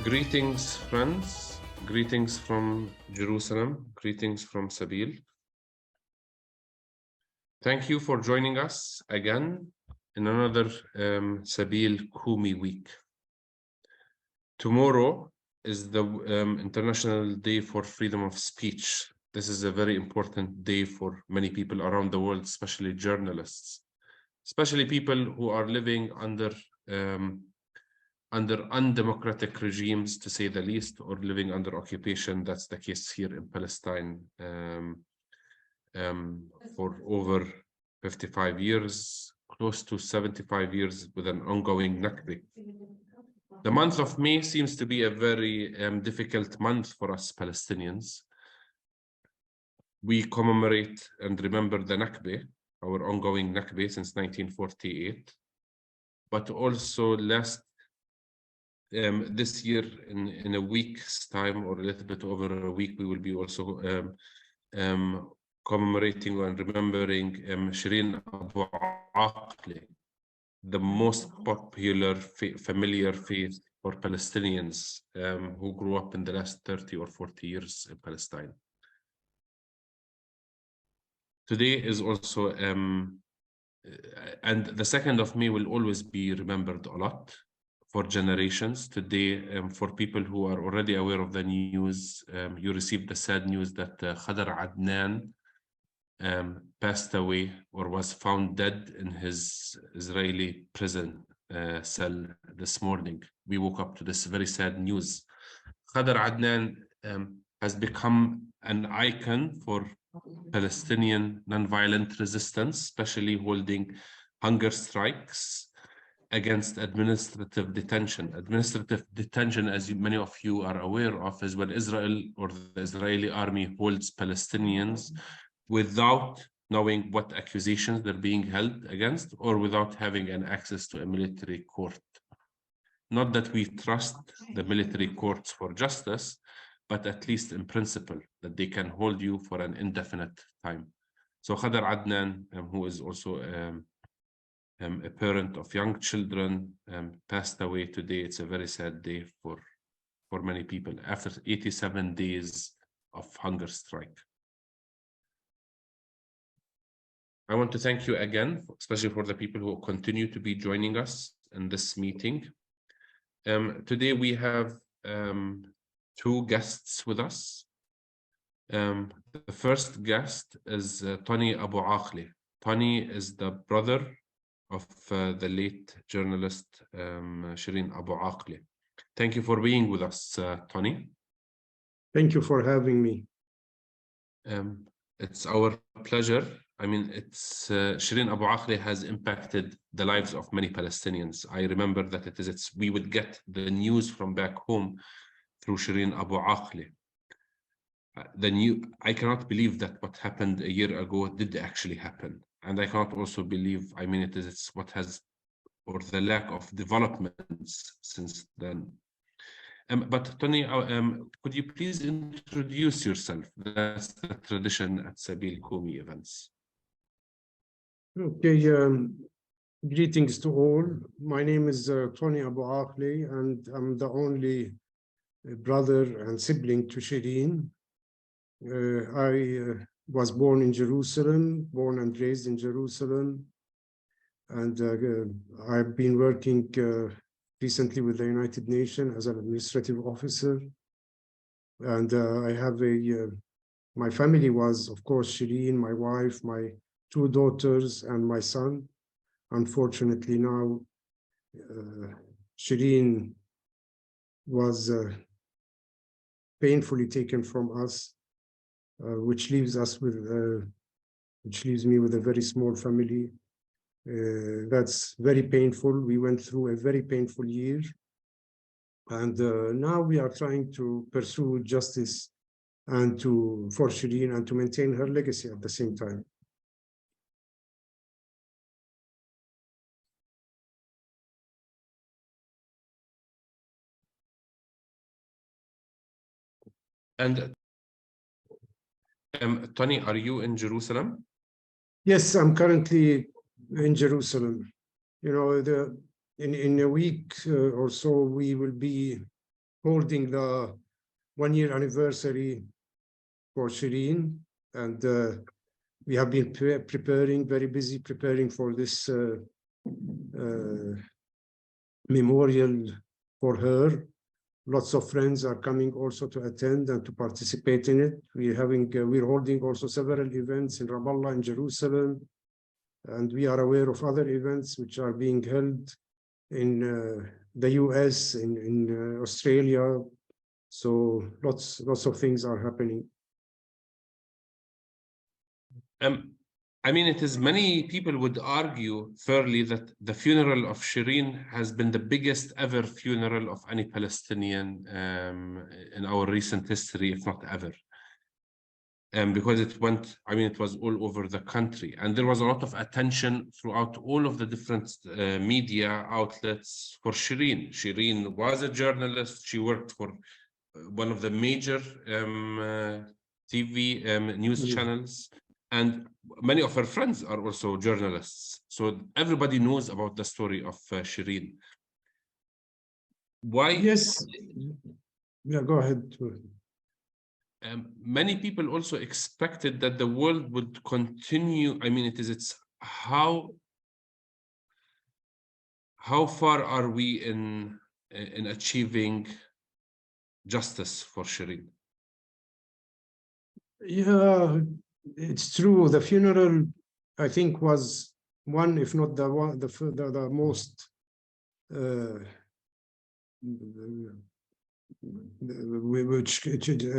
Greetings, friends. Greetings from Jerusalem. Greetings from Sabil. Thank you for joining us again in another Sabil Kumi week. Tomorrow is the International Day for Freedom of Speech. This is a very important day for many people around the world, especially journalists, especially people who are living under undemocratic regimes, to say the least, or living under occupation. That's the case here in Palestine for over 55 years, close to 75 years, with an ongoing Nakba. The month of May seems to be a very difficult month for us Palestinians. We commemorate and remember the Nakba, our ongoing Nakba since 1948, but also this year, in a week's time, or a little bit over a week, we will be also commemorating and remembering Shireen Abu Akleh, the most popular, familiar face for Palestinians who grew up in the last 30 or 40 years in Palestine. Today is also, and the 2nd of May will always be remembered a lot for generations. Today, for people who are already aware of the news, you received the sad news that Khadr Adnan passed away, or was found dead in his Israeli prison cell this morning. We woke up to this very sad news. Khadr Adnan has become an icon for Palestinian nonviolent resistance, especially holding hunger strikes against administrative detention. Administrative detention, as many of you are aware of, is when Israel or the Israeli army holds Palestinians without knowing what accusations they're being held against, or without having an access to a military court. Not that we trust the military courts for justice, but at least in principle, that they can hold you for an indefinite time. So Khadr Adnan, who is also a parent of young children, passed away today. It's a very sad day for many people after 87 days of hunger strike. I want to thank you again, especially for the people who continue to be joining us in this meeting. Today we have 2 guests with us. The first guest is Tony Abu Akleh. Tony is the brother of the late journalist Shireen Abu Akleh. Thank you for being with us, Tony. Thank you for having me. It's our pleasure. I mean, Shireen Abu Akleh has impacted the lives of many Palestinians. I remember that we would get the news from back home through Shireen Abu Akleh. I cannot believe that what happened a year ago did actually happen. And I cannot also believe, I mean, it's what has, or the lack of developments since then. But Tony, could you please introduce yourself? That's the tradition at Sabil Kumi events. Okay, greetings to all. My name is Tony Abu Akleh, and I'm the only brother and sibling to Shireen. I was born in Jerusalem, born and raised in Jerusalem, and I've been working recently with the United Nations as an administrative officer. And I have my family was, of course, Shireen, my wife, my 2 daughters, and my son. Unfortunately, now Shireen was painfully taken from us, which leaves me with a very small family. That's very painful. We went through a very painful year, and now we are trying to pursue justice and for Shireen, and to maintain her legacy at the same time. And Tony, are you in Jerusalem? Yes, I'm currently in Jerusalem. You know, in a week or so, we will be holding the 1-year anniversary for Shireen, and we have been preparing, very busy preparing for this memorial for her. Lots of friends are coming also to attend and to participate in it. We're holding also several events in Ramallah and Jerusalem, and we are aware of other events which are being held in the US, in Australia. So lots of things are happening. I mean, it is many people would argue fairly that the funeral of Shireen has been the biggest ever funeral of any Palestinian in our recent history, if not ever. Because it was all over the country, and there was a lot of attention throughout all of the different media outlets for Shireen. Shireen was a journalist. She worked for one of the major TV news channels, and many of her friends are also journalists. So everybody knows about the story of Shireen. Why? Yes. Yeah, go ahead. Many people also expected that the world would continue. I mean, it's how far are we in achieving justice for Shireen? Yeah, it's true. The funeral, I think, was one, if not the most which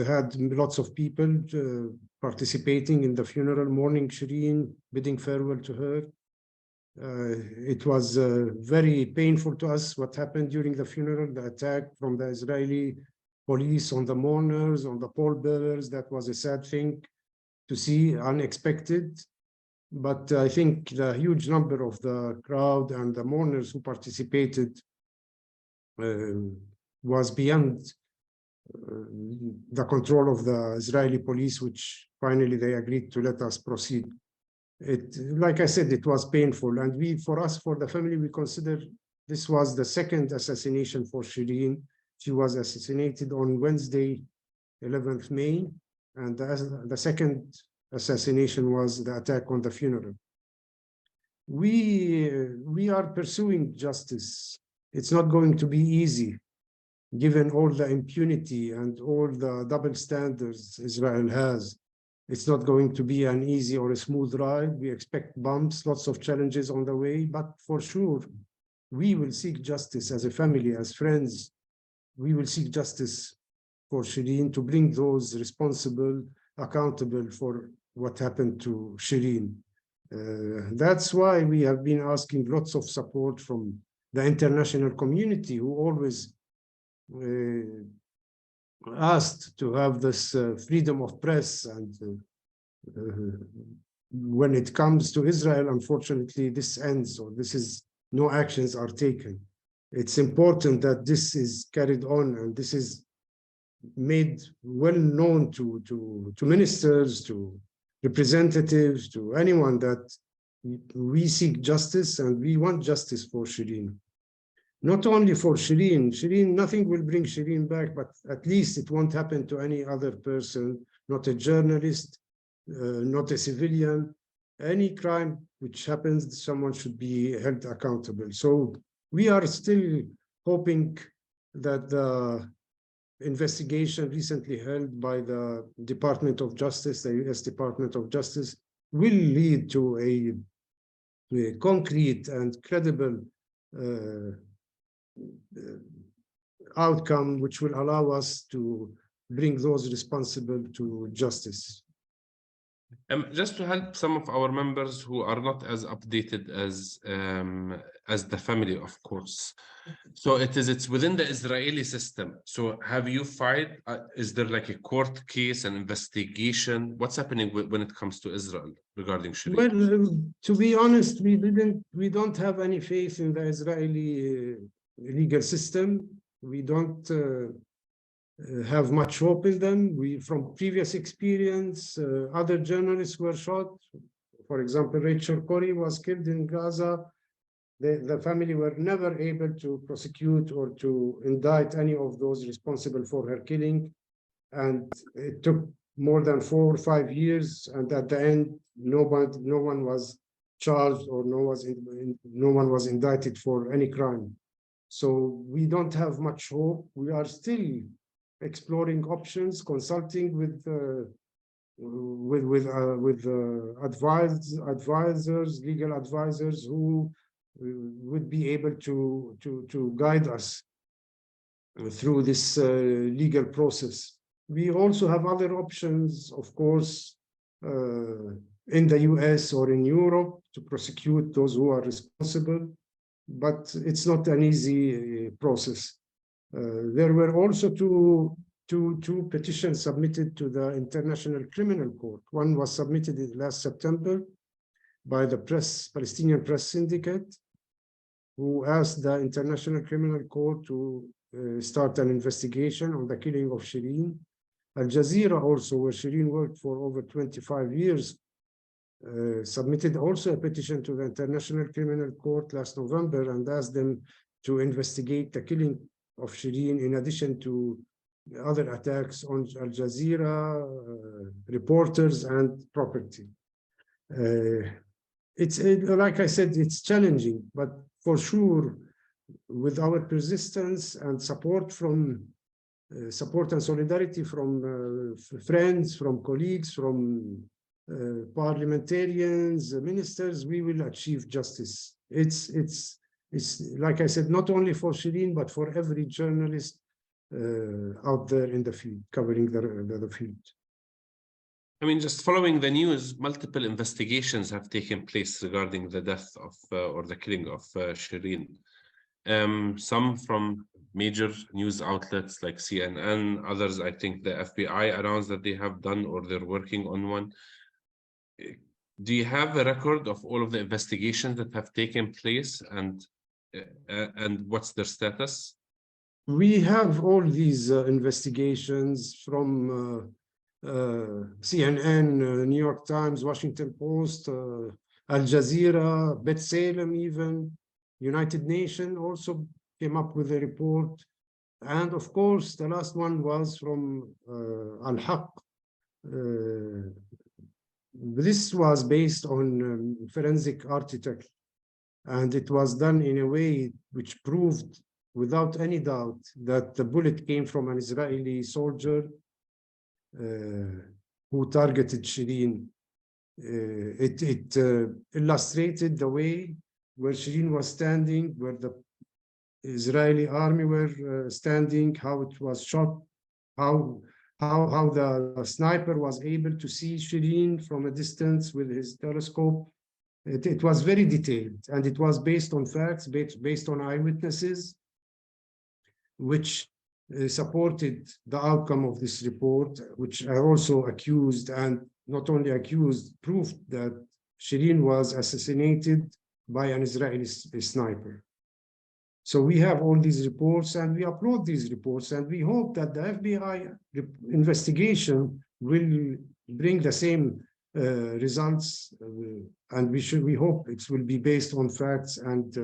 had lots of people participating in the funeral, mourning Shireen, bidding farewell to her. It was very painful to us what happened during the funeral, the attack from the Israeli police on the mourners, on the pallbearers. That was a sad thing to see, unexpected. But I think the huge number of the crowd and the mourners who participated was beyond the control of the Israeli police, which finally they agreed to let us proceed. Like I said, it was painful. And for the family, we consider this was the second assassination for Shireen. She was assassinated on Wednesday, 11th May. And the second assassination was the attack on the funeral. We are pursuing justice. It's not going to be easy, given all the impunity and all the double standards Israel has. It's not going to be an easy or a smooth ride. We expect bumps, lots of challenges on the way, but for sure, we will seek justice as a family, as friends. We will seek justice for Shireen, to bring those responsible accountable for what happened to Shireen. That's why we have been asking lots of support from the international community, who always asked to have this freedom of press. And when it comes to Israel, unfortunately, this ends, or no actions are taken. It's important that this is carried on, and this is made well known to ministers, to representatives, to anyone, that we seek justice and we want justice for Shireen. Not only for Shireen, nothing will bring Shireen back, but at least it won't happen to any other person, not a journalist, not a civilian. Any crime which happens, someone should be held accountable. So we are still hoping that the investigation recently held by the Department of Justice, the US Department of Justice, will lead to a concrete and credible outcome, which will allow us to bring those responsible to justice. Just to help some of our members who are not as updated as the family, of course. So it's within the Israeli system. So have you filed? Is there like a court case, an investigation? What's happening when it comes to Israel regarding Shireen? Well, to be honest, we don't have any faith in the Israeli legal system. We don't have much hope in them. From previous experience, other journalists were shot. For example, Rachel Corrie was killed in Gaza. The family were never able to prosecute or to indict any of those responsible for her killing. And it took more than 4 or 5 years. And at the end, no one was charged or no one was indicted for any crime. So we don't have much hope. We are still exploring options, consulting with advisors, legal advisors who would be able to guide us through this legal process. We also have other options, of course, in the US or in Europe to prosecute those who are responsible, but it's not an easy process. There were also two petitions submitted to the International Criminal Court. One was submitted last September by the Palestinian Press Syndicate, who asked the International Criminal Court to start an investigation on the killing of Shireen. Al Jazeera also, where Shireen worked for over 25 years, submitted also a petition to the International Criminal Court last November and asked them to investigate the killing of Shireen in addition to other attacks on Al Jazeera, reporters, and property. Like I said, it's challenging, but for sure, with our persistence and support and solidarity from friends, from colleagues, from parliamentarians, ministers, we will achieve justice. It's like I said, not only for Shireen, but for every journalist out there in the field, covering the field. I mean, just following the news, multiple investigations have taken place regarding the death of or the killing of Shireen. Some from major news outlets like CNN, others, I think the FBI announced that they have done or they're working on one. Do you have a record of all of the investigations that have taken place and what's their status? We have all these investigations from CNN, New York Times, Washington Post, Al Jazeera, Bet Salem even, United Nations also came up with a report. And of course, the last one was from Al-Haq. This was based on forensic architecture, and it was done in a way which proved without any doubt that the bullet came from an Israeli soldier who targeted Shireen. It illustrated the way where Shireen was standing, where the Israeli army were standing, how it was shot, how the sniper was able to see Shireen from a distance with his telescope. It was very detailed, and it was based on facts, based on eyewitnesses, which supported the outcome of this report, which I also accused, and not only accused, proved that Shireen was assassinated by an Israeli sniper. So we have all these reports, and we upload these reports, and we hope that the FBI investigation will bring the same results, and we hope it will be based on facts and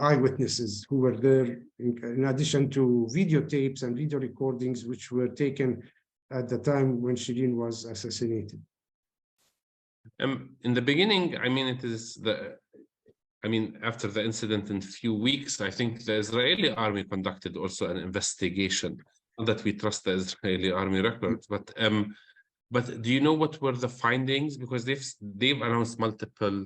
eyewitnesses who were there, in addition to videotapes and video recordings which were taken at the time when Shireen was assassinated. In the beginning, I mean, after the incident in a few weeks, I think the Israeli army conducted also an investigation. Not that we trust the Israeli army records, but do you know what were the findings? Because they've announced multiple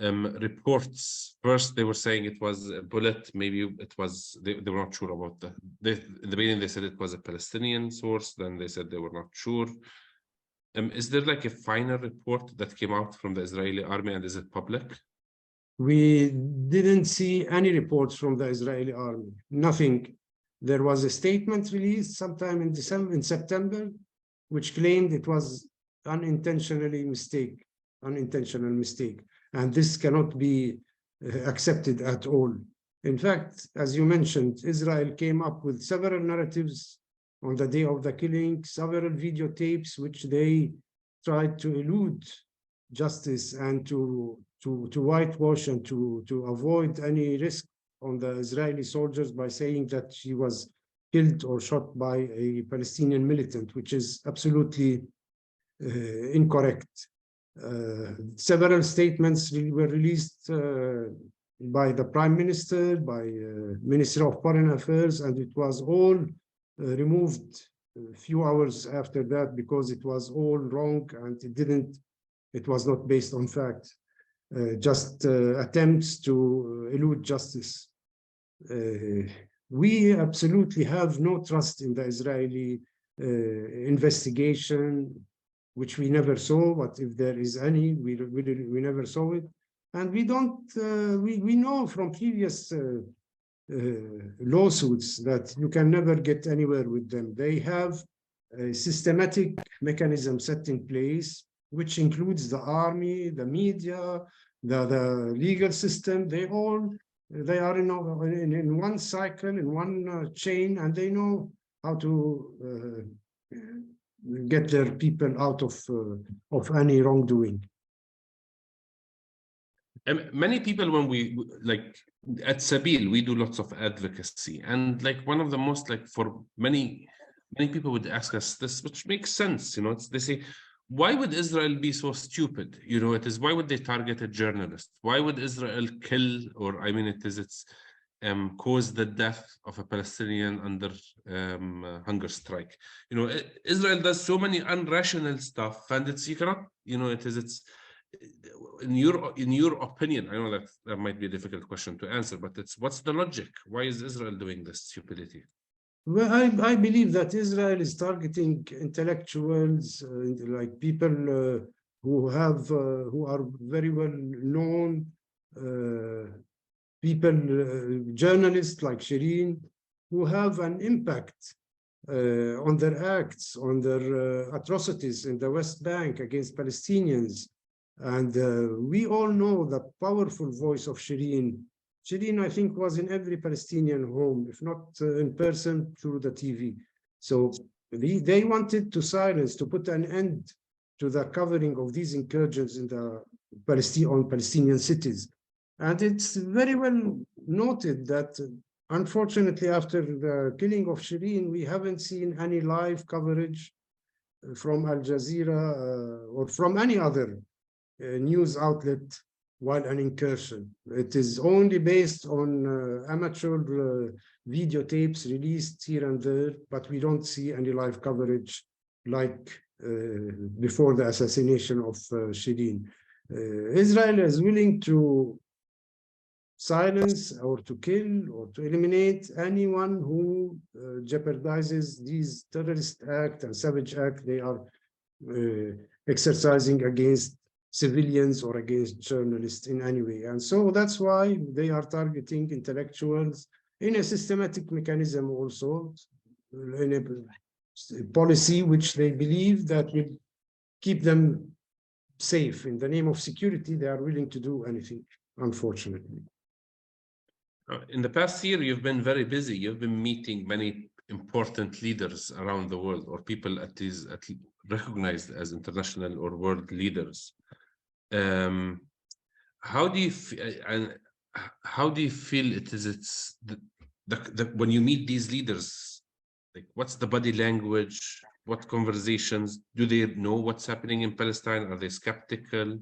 reports. First, they were saying it was a bullet. Maybe it was, they were not sure about in the beginning, they said it was a Palestinian source. Then they said they were not sure. Is there like a final report that came out from the Israeli army, and is it public? We didn't see any reports from the Israeli army, nothing. There was a statement released sometime in September, which claimed it was unintentional mistake. And this cannot be accepted at all. In fact, as you mentioned, Israel came up with several narratives on the day of the killing, several videotapes, which they tried to elude justice and to to whitewash and to avoid any risk on the Israeli soldiers by saying that she was killed or shot by a Palestinian militant, which is absolutely incorrect. Several statements were released by the Prime Minister, by Minister of Foreign Affairs, and it was all removed a few hours after that because it was all wrong and it was not based on fact, just attempts to elude justice. We absolutely have no trust in the Israeli investigation, which we never saw, but if there is any, we never saw it. And we don't, we know from previous lawsuits that you can never get anywhere with them. They have a systematic mechanism set in place, which includes the army, the media, the legal system. They are in one cycle, in one chain, and they know how to get their people out of any wrongdoing. Many people, when we like at Sabil, we do lots of advocacy, and like one of the most, like, for many people would ask us this, which makes sense, you know. They say, why would Israel be so stupid? You know, it is, why would they target a journalist? Why would Israel kill, or I mean, it's cause the death of a Palestinian under hunger strike? You know, Israel does so many irrational stuff, and it's, you cannot, you know, it's in your opinion, I know that might be a difficult question to answer, but it's, what's the logic? Why is Israel doing this stupidity? Well, I believe that Israel is targeting intellectuals, like people who are very well known, people, journalists like Shireen, who have an impact on their acts, on their atrocities in the West Bank against Palestinians. And we all know the powerful voice of Shireen. Shireen, I think, was in every Palestinian home, if not in person, through the TV. So they wanted to silence, to put an end to the covering of these incursions in the Palestinian cities. And it's very well noted that, unfortunately, after the killing of Shireen, we haven't seen any live coverage from Al Jazeera or from any other news outlet while an incursion. It is only based on amateur videotapes released here and there, but we don't see any live coverage like before the assassination of Shireen. Israel is willing to silence or to kill or to eliminate anyone who jeopardizes these terrorist acts and savage acts they are exercising against civilians or against journalists in any way. And so that's why they are targeting intellectuals in a systematic mechanism, also in a policy which they believe that will keep them safe. In the name of security, they are willing to do anything, unfortunately. In the past year, you've been very busy. You've been meeting many important leaders around the world, or people at least recognized as international or world leaders. How do you feel it is? It's when you meet these leaders, like, what's the body language? What conversations? Do they know what's happening in Palestine? Are they skeptical?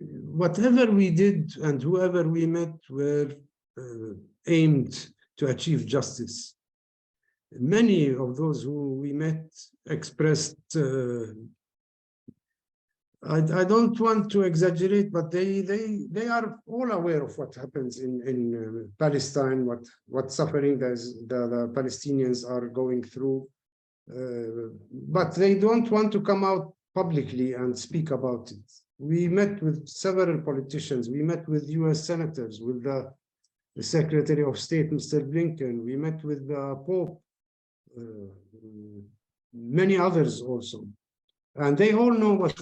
Whatever we did and whoever we met were aimed to achieve justice. Many of those who we met expressed, I don't want to exaggerate, but they are all aware of what happens in Palestine, what suffering the Palestinians are going through, but they don't want to come out publicly and speak about it. We met with several politicians. We met with US senators, with the Secretary of State, Mr. Blinken. We met with the Pope, many others also. And they all know what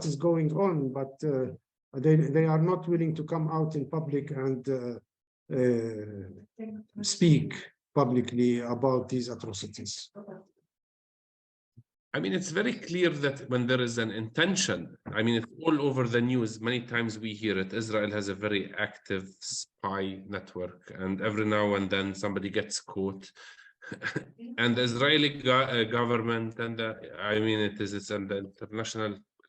is going on, but they are not willing to come out in public and speak publicly about these atrocities. I mean, it's very clear that when there is an intention, I mean, it's all over the news. Many times we hear it. Israel has a very active spy network, and every now and then somebody gets caught. And the Israeli government and I mean, it's and the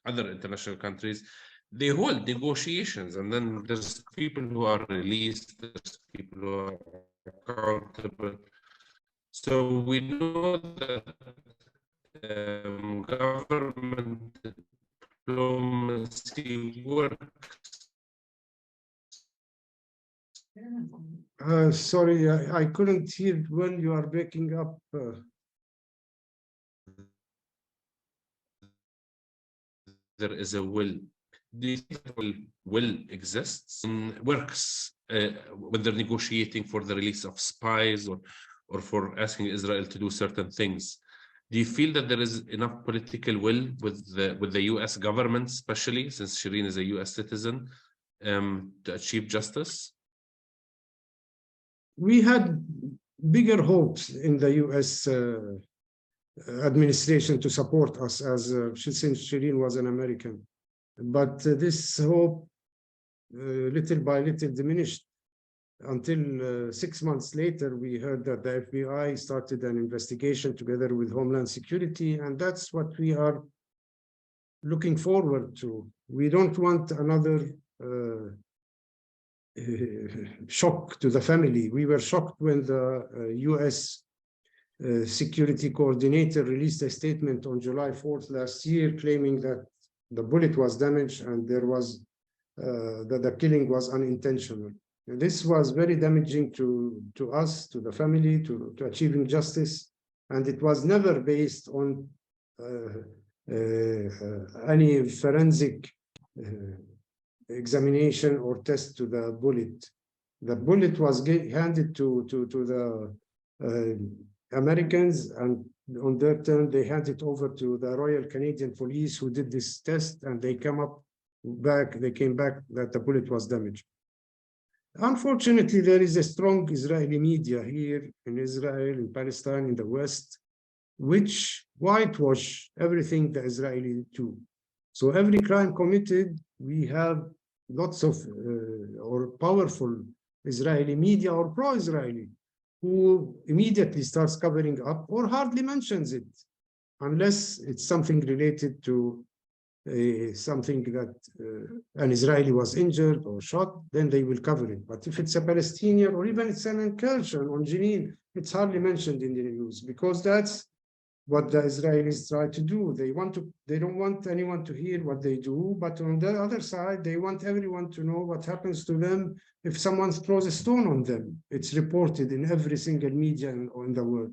other international countries, they hold negotiations, and then there's people who are released, there's people who are accountable. So we know that government diplomacy works. Sorry, I couldn't hear when you are breaking up. There is a will. The will exists and works when they're negotiating for the release of spies or for asking Israel to do certain things. Do you feel that there is enough political will with the U.S. government, especially since Shireen is a U.S. citizen, to achieve justice? We had bigger hopes in the U.S. Administration to support us as since Shireen was an American. But this hope little by little diminished until 6 months later, we heard that the FBI started an investigation together with Homeland Security, and that's what we are looking forward to. We don't want another shock to the family. We were shocked when the US security coordinator released a statement on July 4th last year, claiming that the bullet was damaged and there was that the killing was unintentional. And this was very damaging to us, to the family, to achieving justice, and it was never based on any forensic examination or test to the bullet. The bullet was handed to the Americans, and on their turn, they handed it over to the Royal Canadian Police, who did this test, and they came back that the bullet was damaged. Unfortunately, there is a strong Israeli media here in Israel, in Palestine, in the West, which whitewash everything the Israelis do. So every crime committed, we have lots of or powerful Israeli media or pro-Israeli who immediately starts covering up or hardly mentions it, unless it's something related to something that an Israeli was injured or shot, then they will cover it. But if it's a Palestinian or even it's an incursion on Jenin, it's hardly mentioned in the news, because that's what the Israelis try to do. They don't want anyone to hear what they do, but on the other side, they want everyone to know what happens to them if someone throws a stone on them. It's reported in every single media in the world.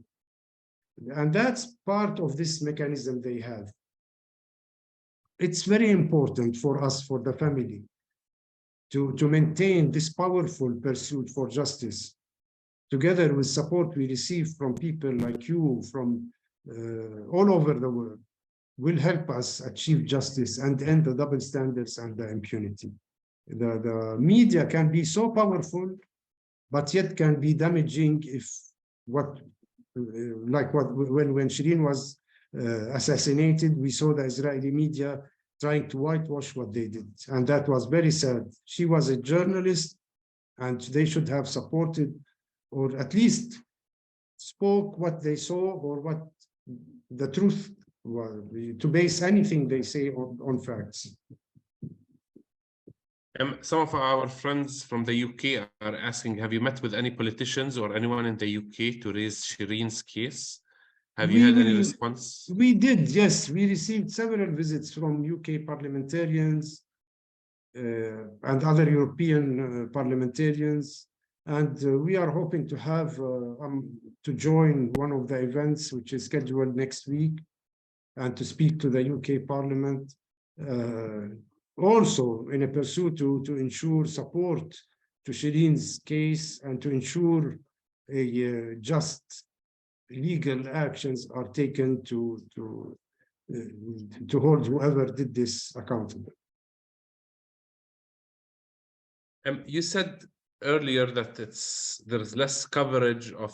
And that's part of this mechanism they have. It's very important for us, for the family, to maintain this powerful pursuit for justice, together with support we receive from people like you, from all over the world, will help us achieve justice and end the double standards and the impunity. The media can be so powerful, but yet can be damaging if when Shireen was assassinated, we saw the Israeli media trying to whitewash what they did. And that was very sad. She was a journalist, and they should have supported, or at least spoke what they saw or what the truth was, to base anything they say on facts. Some of our friends from the UK are asking, have you met with any politicians or anyone in the UK to raise Shireen's case? Have you had any response? We did, yes. We received several visits from UK parliamentarians and other European parliamentarians. And we are hoping to have to join one of the events, which is scheduled next week, and to speak to the UK Parliament. Also in a pursuit to ensure support to Shireen's case and to ensure a just legal actions are taken to hold whoever did this accountable. You said earlier that there's less coverage of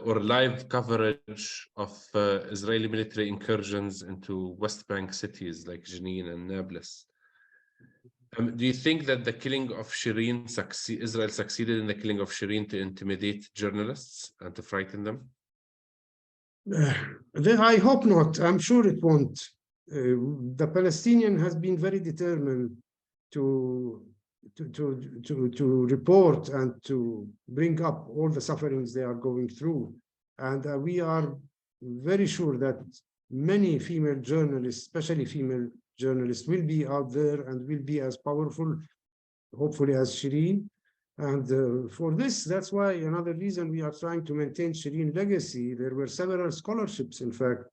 or live coverage of Israeli military incursions into West Bank cities like Jenin and Nablus. Do you think that the killing of Shireen Israel succeeded in the killing of Shireen to intimidate journalists and to frighten them? I hope not. I'm sure it won't. The Palestinian has been very determined to report and to bring up all the sufferings they are going through. And we are very sure that many female journalists, especially female journalists, will be out there and will be as powerful, hopefully, as Shireen. And for this, that's why another reason we are trying to maintain Shireen legacy. There were several scholarships, in fact,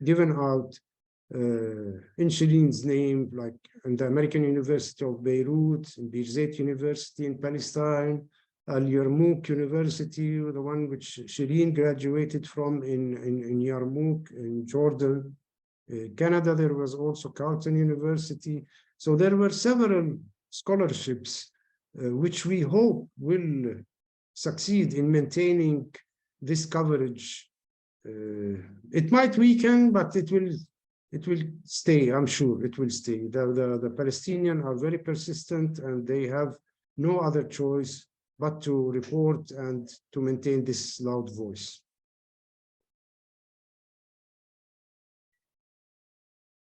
given out in Shireen's name, like in the American University of Beirut, in Birzeit University in Palestine, Al Yarmouk University, the one which Shireen graduated from in Yarmouk in Jordan. Canada, there was also Carleton University. So there were several scholarships which we hope will succeed in maintaining this coverage. It might weaken, but it will stay. I'm sure it will stay. The Palestinians are very persistent, and they have no other choice but to report and to maintain this loud voice.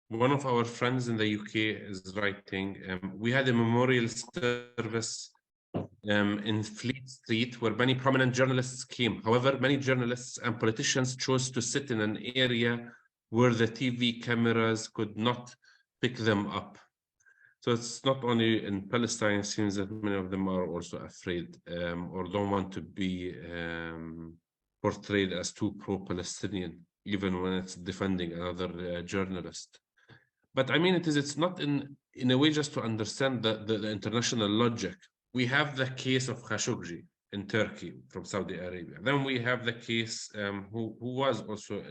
One of our friends in the UK is writing, we had a memorial service in Fleet Street where many prominent journalists came. However, many journalists and politicians chose to sit in an area where the TV cameras could not pick them up. So it's not only in Palestine, it seems that many of them are also afraid or don't want to be portrayed as too pro-Palestinian, even when it's defending another journalist. But I mean, it's not in a way just to understand the international logic. We have the case of Khashoggi in Turkey from Saudi Arabia. Then we have the case who was also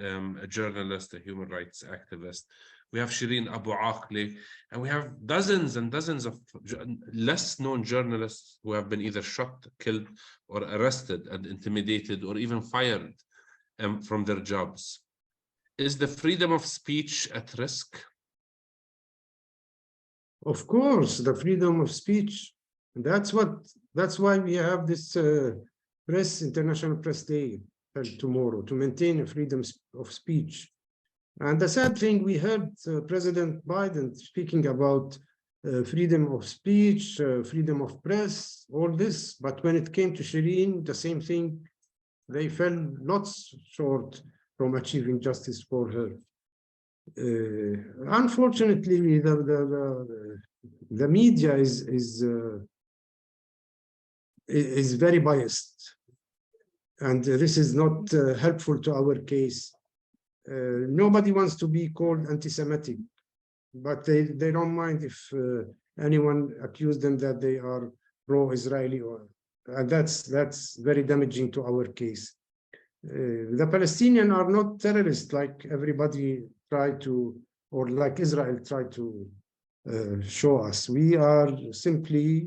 a journalist, a human rights activist. We have Shireen Abu Akleh, and we have dozens and dozens of less known journalists who have been either shot, killed, or arrested and intimidated, or even fired from their jobs. Is the freedom of speech at risk? Of course, the freedom of speech. That's why we have this International Press Day tomorrow, to maintain freedom of speech. And the sad thing, we heard President Biden speaking about freedom of speech, freedom of press, all this. But when it came to Shireen, the same thing, they fell lots short from achieving justice for her. Unfortunately, the media is very biased, and this is not helpful to our case. Nobody wants to be called anti-Semitic, but they don't mind if anyone accused them that they are pro-Israeli, and that's very damaging to our case. The Palestinians are not terrorists like everybody tried to, or like Israel tried to show us. We are simply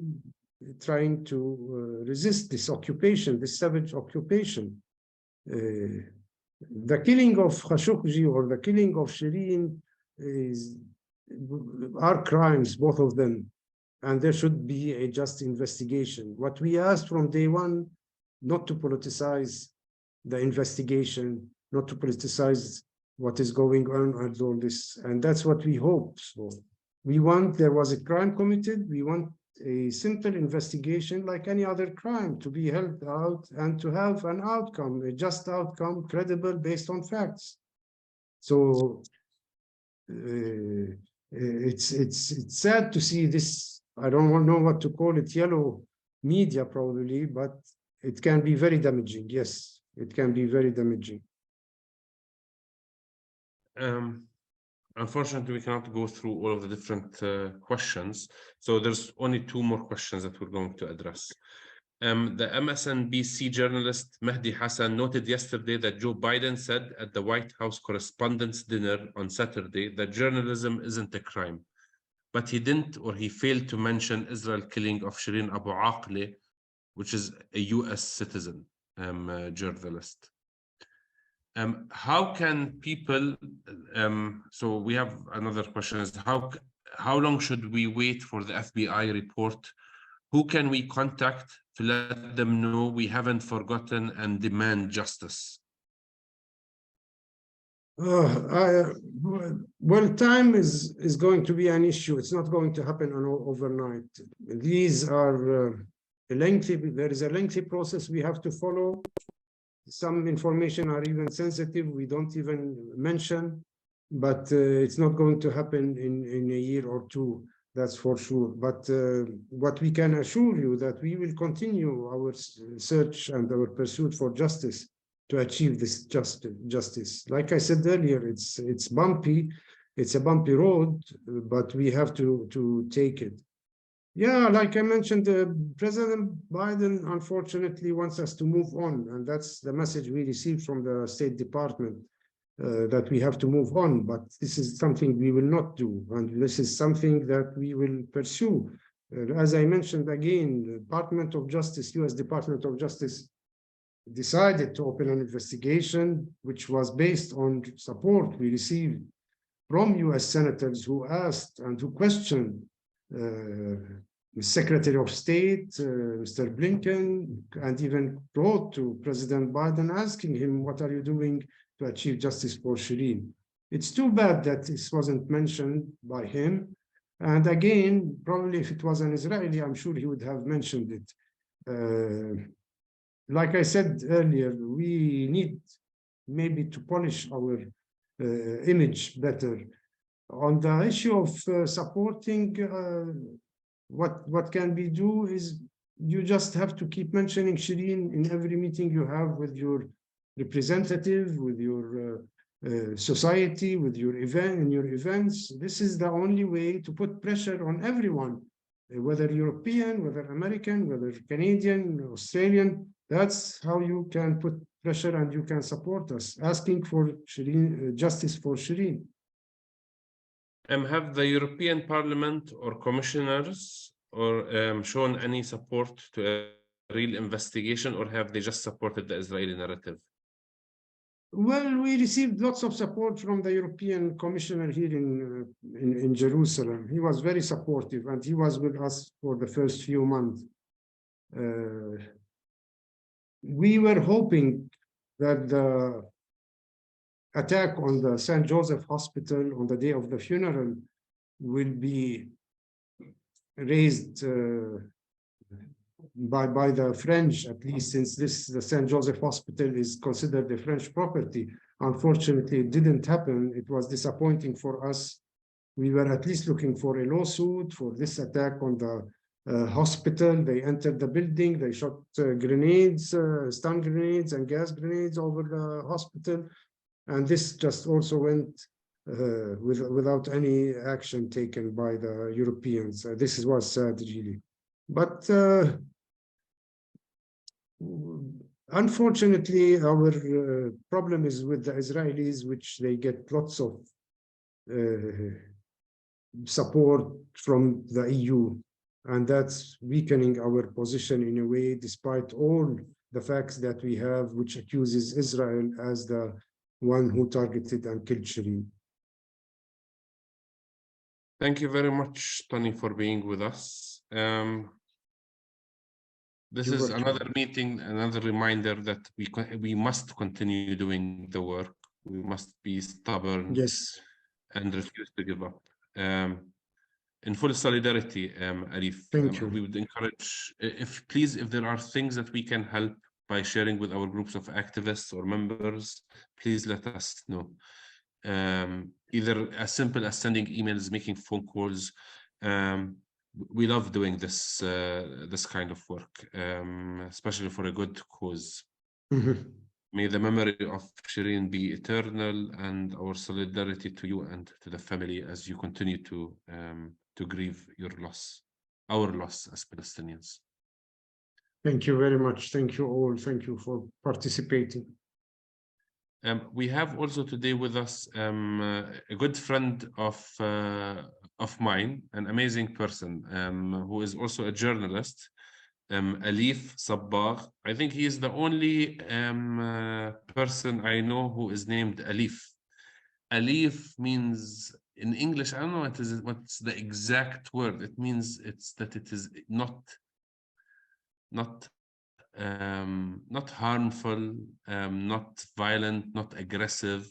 trying to resist this occupation, this savage occupation. The killing of Khashoggi or the killing of Shireen are crimes, both of them, and there should be a just investigation. What we asked from day one, not to politicize the investigation, not to politicize what is going on and all this, and that's what we hope. So we want, there was a crime committed, we want a simple investigation like any other crime to be held out and to have an outcome, a just outcome, credible, based on facts. So it's sad to see this. I don't know what to call it, yellow media probably, but it can be very damaging. Yes, it can be very damaging. Unfortunately, we cannot go through all of the different questions. So there's only 2 more questions that we're going to address. The MSNBC journalist Mehdi Hassan noted yesterday that Joe Biden said at the White House Correspondents' Dinner on Saturday that journalism isn't a crime. But he didn't, or he failed to mention Israel killing of Shireen Abu Akleh, which is a US citizen journalist. How can people, so we have another question is how long should we wait for the FBI report? Who can we contact to let them know we haven't forgotten and demand justice? Well, time is going to be an issue. It's not going to happen overnight. These are there is a lengthy process we have to follow. Some information are even sensitive, we don't even mention, but it's not going to happen in a year or two, that's for sure. But what we can assure you that we will continue our search and our pursuit for justice to achieve this justice. Like I said earlier, it's bumpy, it's a bumpy road, but we have to take it. Yeah, like I mentioned, President Biden unfortunately wants us to move on, and that's the message we received from the State Department, that we have to move on, but this is something we will not do, and this is something that we will pursue. As I mentioned again, the Department of Justice, US Department of Justice, decided to open an investigation, which was based on support we received from US senators who asked and who questioned the Secretary of State, Mr. Blinken, and even wrote to President Biden asking him, what are you doing to achieve justice for Shireen? It's too bad that this wasn't mentioned by him. And again, probably if it was an Israeli, I'm sure he would have mentioned it. Like I said earlier, we need maybe to polish our image better. On the issue of supporting, what can we do is you just have to keep mentioning Shireen in every meeting you have with your representative, with your society, with your in your events. This is the only way to put pressure on everyone, whether European, whether American, whether Canadian, Australian. That's how you can put pressure and you can support us, asking for Shireen, justice for Shireen. Have the European Parliament or commissioners shown any support to a real investigation, or have they just supported the Israeli narrative? Well, we received lots of support from the European Commissioner here in Jerusalem. He was very supportive, and he was with us for the first few months. We were hoping that the attack on the St. Joseph Hospital on the day of the funeral will be raised by the French, at least, since the St. Joseph Hospital is considered a French property. Unfortunately, it didn't happen. It was disappointing for us. We were at least looking for a lawsuit for this attack on the hospital. They entered the building, they shot grenades, stun grenades and gas grenades over the hospital. And this just also went without any action taken by the Europeans. This was sad, really. But unfortunately, our problem is with the Israelis, which they get lots of support from the EU. And that's weakening our position in a way, despite all the facts that we have, which accuses Israel as the one who targeted and killed Shireen. Thank you very much, Tony, for being with us. This is another meeting, another reminder that we must continue doing the work. We must be stubborn, yes, and refuse to give up. In full solidarity, Arif, thank you. we would encourage, if there are things that we can help by sharing with our groups of activists or members, please let us know. Either as simple as sending emails, making phone calls. We love doing this kind of work, especially for a good cause. May the memory of Shireen be eternal, and our solidarity to you and to the family as you continue to grieve your loss, our loss as Palestinians. Thank you very much. Thank you all. Thank you for participating. We have also today with us a good friend of mine, an amazing person who is also a journalist, Alif Sabbagh. I think he is the only person I know who is named Alif. Alif means in English, I don't know what's the exact word. It means that it is not harmful, not violent, not aggressive,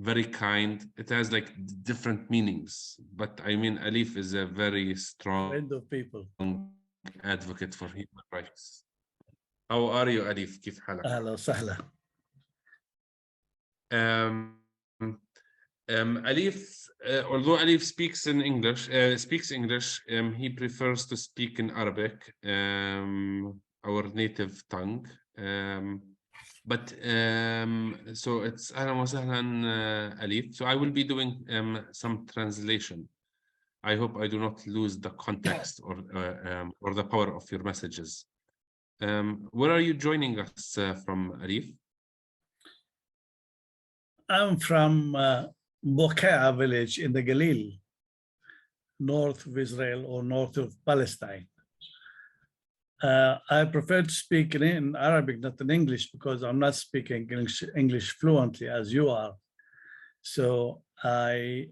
very kind. It has like different meanings, but I mean, Alif is a very strong Friend of people. advocate for human rights. How are you, Alif? كيف حالك? أهلا وسهلا. Alif, although Alif speaks English, he prefers to speak in Arabic, our native tongue. But so it's أهلا وسهلا, Alif. So I will be doing some translation. I hope I do not lose the context or the power of your messages. Where are you joining us from, Alif? I'm from Boqea village in the Galil, north of Israel or north of Palestine. I prefer to speak in Arabic, not in English, because I'm not speaking English fluently as you are. So I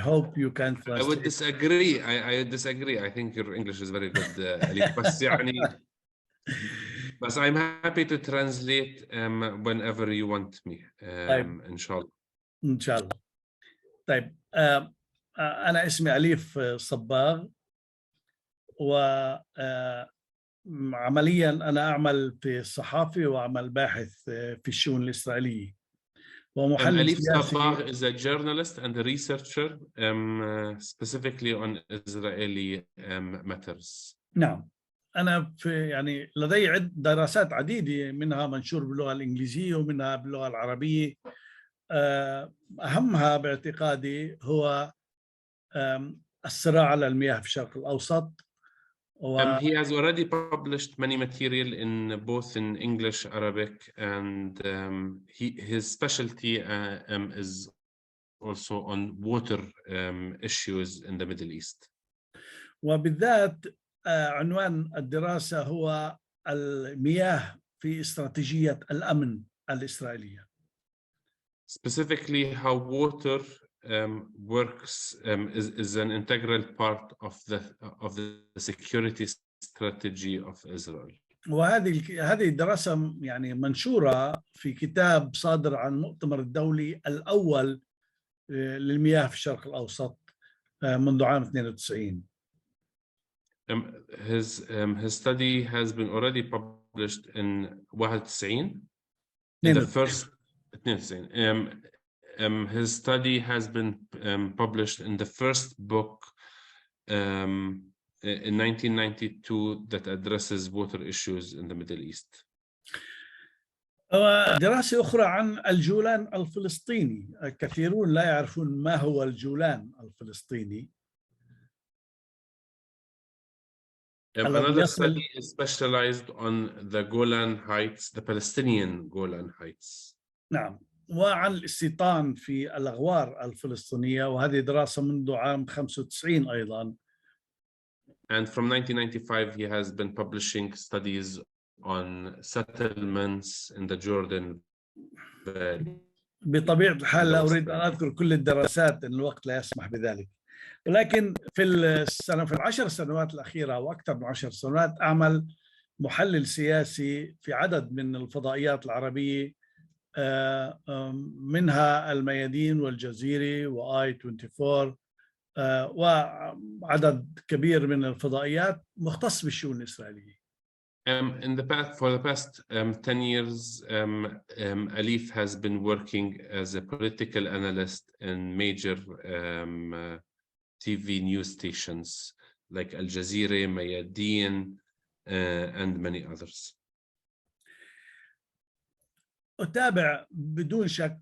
hope you can translate. I would disagree. I disagree. I think your English is very good, Alif. But I'm happy to translate whenever you want me, inshallah. إن شاء الله. طيب أنا اسمي أليف صباغ، وعمليا أنا أعمل في الصحافة وأعمل باحث في الشؤون الإسرائيلية ومحلل Alif سياسي. Sabbagh is a journalist and a researcher specifically on Israeli matters. نعم، أنا يعني لدي دراسات عديدة، منها منشور باللغة الإنجليزية ومنها باللغة العربية. أهمها باعتقادي هو الصراع على المياه في الشرق الأوسط. He has already published many material in both in English, Arabic, and his specialty is also on water issues in the Middle East. وبالذات عنوان الدراسة هو المياه في استراتيجية الأمن الإسرائيلية. Specifically, how water works is an integral part of the security strategy of Israel. وهذه الدراسة يعني منشورة في كتاب صادر عن المؤتمر الدولي الأول للمياه في الشرق الأوسط منذ عام 92. His study has been already published in 91. In the first 92. His study has been published in the first book in 1992 that addresses water issues in the Middle East. دراسة أخرى عن الجولان الفلسطيني. الكثيرون لا يعرفون ما هو الجولان الفلسطيني. Another study is specialized on the Golan Heights, the Palestinian Golan Heights. نعم، وعن الاستيطان في الأغوار الفلسطينية، وهذه دراسة منذ عام 95 أيضا. And from 1995 he has been publishing studies on settlements in the Jordan Valley. بطبيعة الحال لا أريد أن أذكر كل الدراسات إن الوقت لا يسمح بذلك، ولكن في العشر سنوات الأخيرة وأكثر من 10 سنوات أعمل محلل سياسي في عدد من الفضائيات العربية، منها الميادين والجزيرة وآي 24 وعدد كبير من الفضائيات مختص بالشؤون الإسرائيلية. For the past 10 years, Alif has been working as a political analyst in major TV news stations like Al Jazeera, Mayadeen, and many others. أتابع بدون شك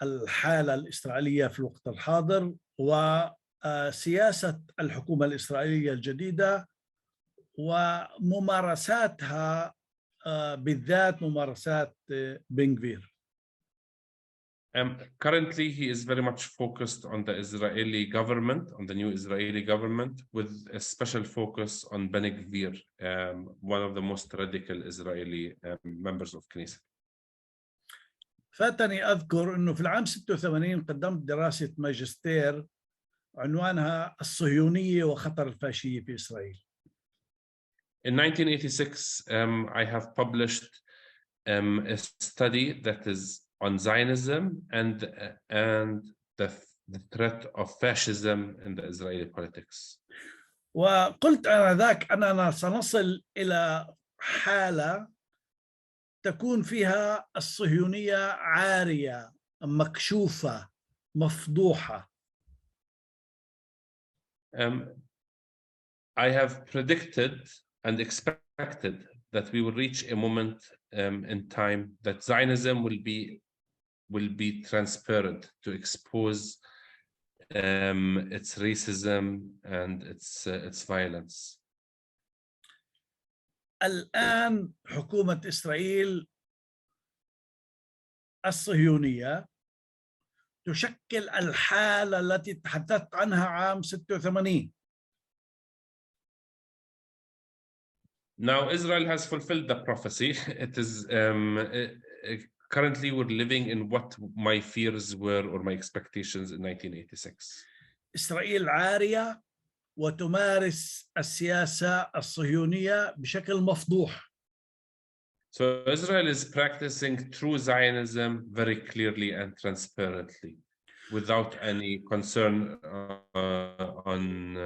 الحالة الإسرائيلية في الوقت الحاضر وسياسة الحكومة الإسرائيلية الجديدة وممارساتها، بالذات ممارسات بن غفير. Currently, he is very much focused on the Israeli government, on the new Israeli government, with a special focus on Ben Gvir, one of the most radical Israeli members of Knesset. فاتني أذكر أنه في العام 86 قدمت دراسة ماجستير عنوانها الصهيونية وخطر الفاشية في إسرائيل. In 1986, I have published a study that is on Zionism and the threat of fascism in the Israeli politics. وقلت آنذاك أننا سنصل إلى حالة تكون فيها الصهيونية عارية، مكشوفة، مفضوحة. I have predicted and expected that we will reach a moment in time that Zionism will be transparent to expose its racism and its violence. الآن حكومة إسرائيل الصهيونية تشكل الحالة التي تحدثت عنها عام 86. Now Israel has fulfilled the prophecy. It is currently we're living in what my fears were or my expectations in 1986. إسرائيل عارية وتمارس السياسة الصهيونية بشكل مفضوح. So Israel is practicing true Zionism very clearly and transparently, without any concern on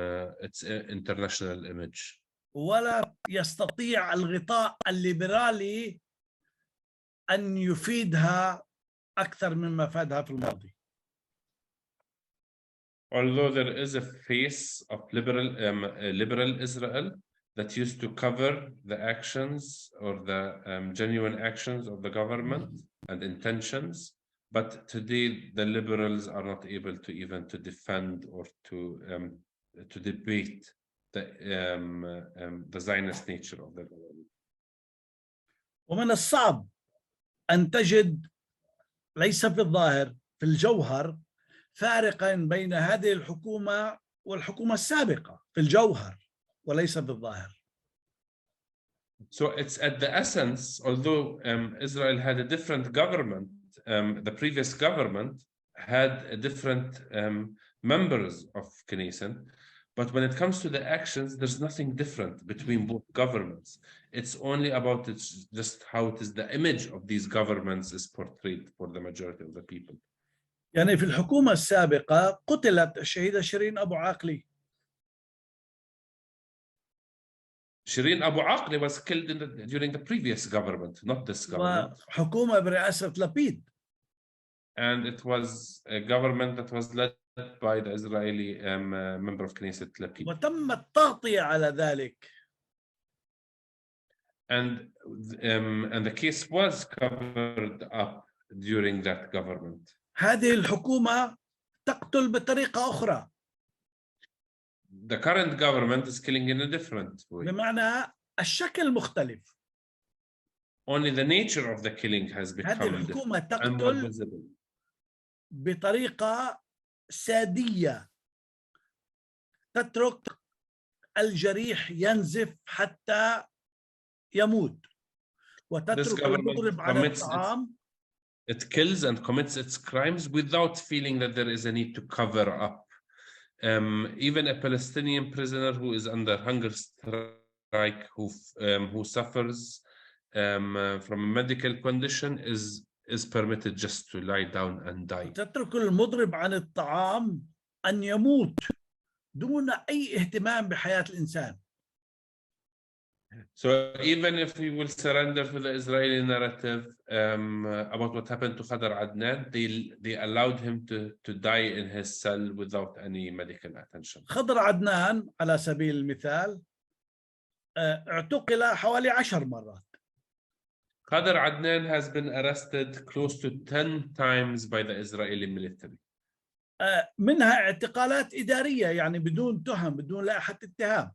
its international image. ولا يستطيع الغطاء الليبرالي أن يفيدها أكثر مما فادها في الماضي. Although there is a face of liberal Israel that used to cover the actions or the genuine actions of the government and intentions, but today the liberals are not able to even to defend or to debate the Zionist nature of the government. ومن الصعب أن تجد ليس في الظاهر في الجوهر فارقا بين هذه الحكومة والحكومة السابقة في الجوهر وليس في الظاهر. So it's at the essence, although Israel had a different government, the previous government had a different members of Knesset, but when it comes to the actions, there's nothing different between both governments. It's only about just how it is the image of these governments is portrayed for the majority of the people. يعني في الحكومة السابقة قتلت الشهيدة شيرين أبو عاقلي. Shireen Abu Aqli was killed during the previous government, not this government. وحكومة برئاسة لبيد. And it was a government that was led by the Israeli member of Knesset, Lapid. وتم التغطية على ذلك. And the case was covered up during that government. هذه الحكومة تقتل بطريقة أخرى. The current government is killing in a different way. بمعنى الشكل مختلف. Only the nature of the killing has become هذه الحكومة different and more تقتل visible. بطريقة سادية تترك الجريح ينزف حتى يموت وتترك المضرب عن الطعام. It kills and commits its crimes without feeling that there is a need to cover up. Even a Palestinian prisoner who is under hunger strike, who suffers from a medical condition, is permitted just to lie down and die. تترك المضرب عن الطعام أن يموت دون أي اهتمام بحياة الإنسان. So even if he will surrender to the Israeli narrative about what happened to Khadr Adnan, they allowed him to die in his cell without any medical attention. خضر عدنان على سبيل المثال اعتقل حوالي 10 مرات. Khadr Adnan has been arrested close to 10 times by the Israeli military. منها اعتقالات إدارية يعني بدون تهم بدون لائحة اتهام.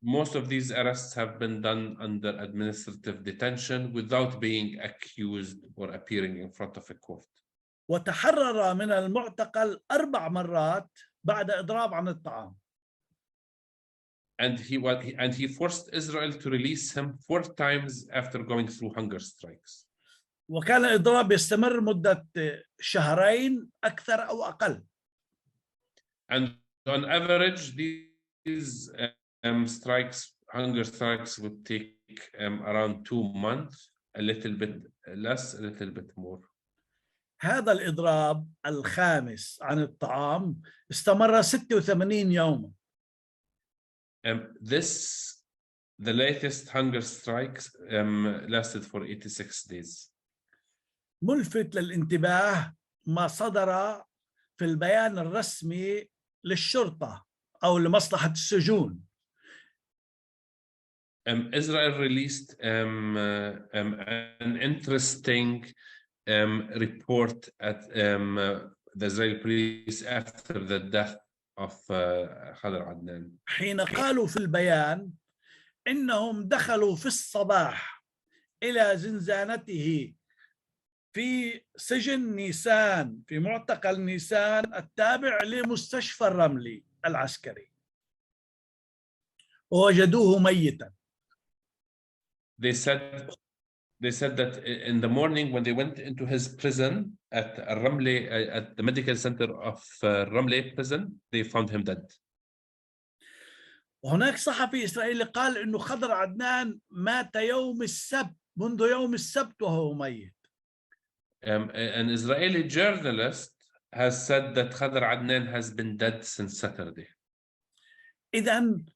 Most of these arrests have been done under administrative detention without being accused or appearing in front of a court. وتحرر من المعتقل 4 مرات بعد إضراب عن الطعام. And he forced Israel to release him 4 times after going through hunger strikes. وكان الإضراب يستمر مدة 2 أكثر أو أقل. And on average, these hunger strikes would take around 2 months, a little bit less, a little bit more. هذا الإضراب الخامس عن الطعام استمر 86 يوما. The latest hunger strikes lasted for 86 days. ملفت للانتباه ما صدر في البيان الرسمي للشرطة أو لمصلحة السجون. Israel released an interesting report at the Israeli police after the death of Khadr Adnan. حين قالوا في البيان إنهم دخلوا في الصباح إلى زنزانته في سجن نيسان، في معتقل نيسان التابع لمستشفى الرملي العسكري، ووجدوه ميتا. They said that in the morning when they went into his prison at Ramle, at the medical center of Ramle prison, they found him dead. وهناك صحفي إسرائيلي قال إنه خضر عدنان مات يوم السبت، منذ يوم السبت وهو ميت. An Israeli journalist has said that Khadr Adnan has been dead since Saturday. إذن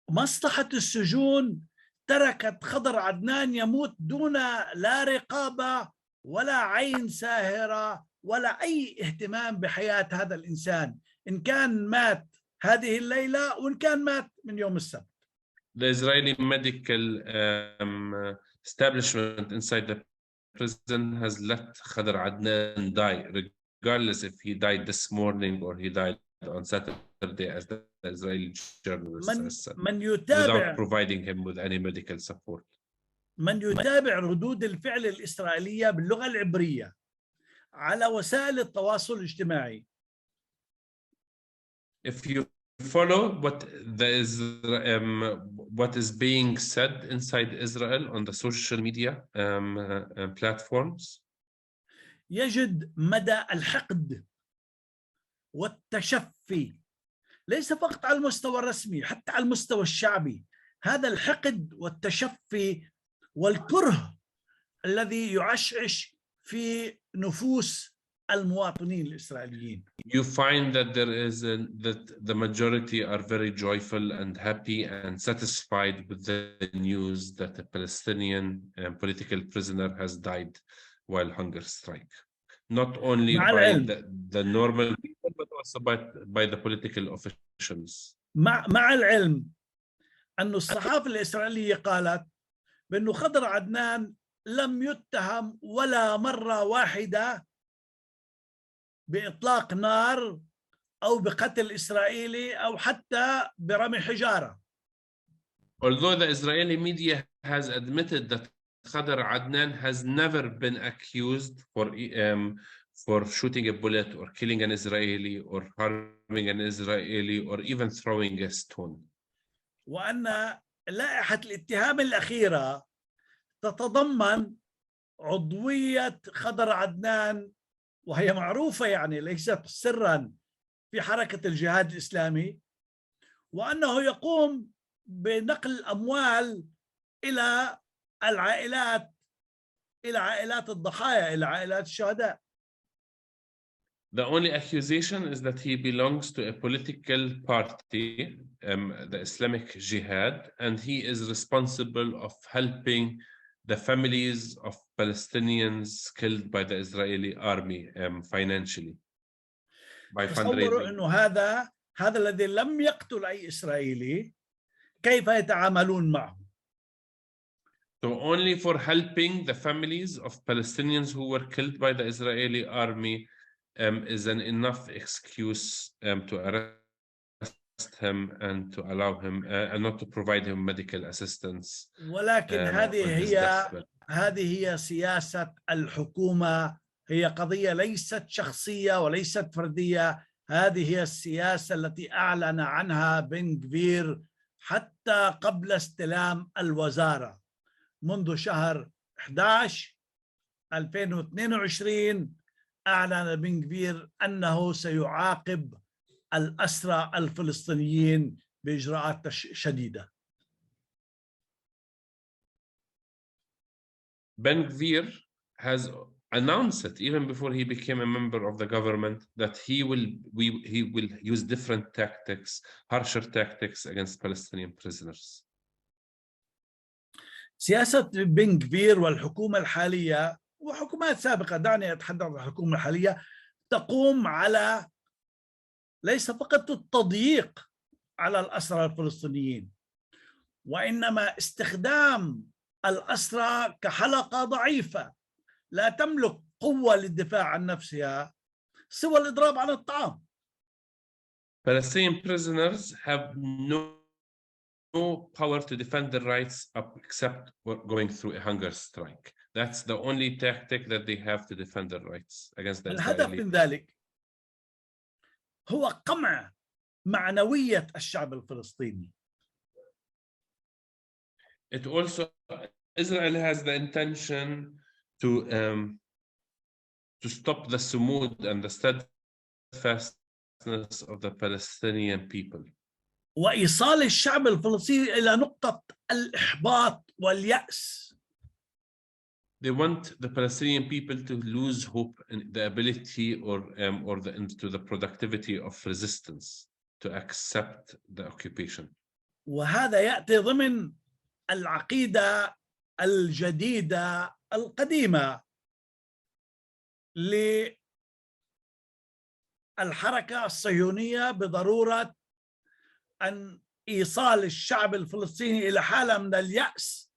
مصلحة السجون تركت خضر عدنان يموت دون لا رقابة ولا عين ساهرة ولا أي اهتمام بحياة هذا الإنسان، إن كان مات هذه الليلة وإن كان مات من يوم السبت. The Israeli medical establishment inside the prison has let Khadr Adnan die, regardless if he died this morning or he died on Saturday, as the Israeli journalist has said, without providing him with any medical support. من يتابع ردود الفعل الإسرائيلية باللغة العبرية على وسائل التواصل الاجتماعي. If you follow what is being said inside Israel on the social media platforms, يجد مدى الحقد والتشفي ليس فقط على المستوى الرسمي، حتى على المستوى الشعبي. هذا الحقد والتشفي والكره الذي يعشعش في نفوس المواطنين الإسرائيليين. You find that that the majority are very joyful and happy and satisfied with the news that a Palestinian political prisoner has died while hunger strike. Not only by the normal people, but also by the political officials. مع العلم أن الصحافة الإسرائيلية قالت بأنه خضر عدنان لم يتهم ولا مرة واحدة بإطلاق نار أو بقتل إسرائيلي أو حتى برمي حجارة. Although the Israeli media has admitted that Khadr Adnan has never been accused for shooting a bullet or killing an Israeli or harming an Israeli or even throwing a stone. وأن لائحة الاتهام الأخيرة تتضمن عضوية خضر عدنان، وهي معروفة يعني ليست سرا في حركة الجهاد الإسلامي، وأنه يقوم بنقل الأموال إلى العائلات، إلى عائلات الضحايا، إلى عائلات الشهداء. The only accusation is that he belongs to a political party, the Islamic Jihad, and he is responsible of helping the families of Palestinians killed by the Israeli army financially by fundraising. إنه هذا الذي لم يقتل أي إسرائيلي كيف يتعاملون معه؟ So only for helping the families of Palestinians who were killed by the Israeli army is an enough excuse to arrest him and to allow him and not to provide him medical assistance. ولكن هذه هي سياسة الحكومة هي قضية ليست شخصية وليست فردية. هذه هي السياسة التي أعلن عنها بن غفير حتى قبل استلام الوزارة منذ شهر 11 2022. أعلن بن غفير أنه سيعاقب الأسرى الفلسطينيين بإجراءات شديدة. Ben Gvir has announced it even before he became a member of the government that he will use different tactics, harsher tactics against Palestinian prisoners. سياسة بن غفير والحكومة الحالية وحكومات سابقة، دعني أتحدث عن الحكومة الحالية، تقوم على ليس فقط التضييق على الأسرى الفلسطينيين، وإنما استخدام الأسرى كحلقة ضعيفة لا تملك قوة للدفاع عن نفسها سوى الإضراب عن الطعام. Palestinian prisoners have no power to defend their rights except going through a hunger strike. That's the only tactic that they have to defend their rights against the الهدف Israeli. من ذلك هو قمع معنوية الشعب الفلسطيني. It also, Israel has the intention to stop the sumud and the steadfastness of the Palestinian people. وإيصال الشعب الفلسطيني إلى نقطة الإحباط واليأس. They want the Palestinian people to lose hope in the ability or into the productivity of resistance to accept the occupation. وهذا يأتي ضمن العقيدة الجديدة القديمة للحركة الصهيونية بضرورة أن إيصال الشعب الفلسطيني إلى حالة من اليأس،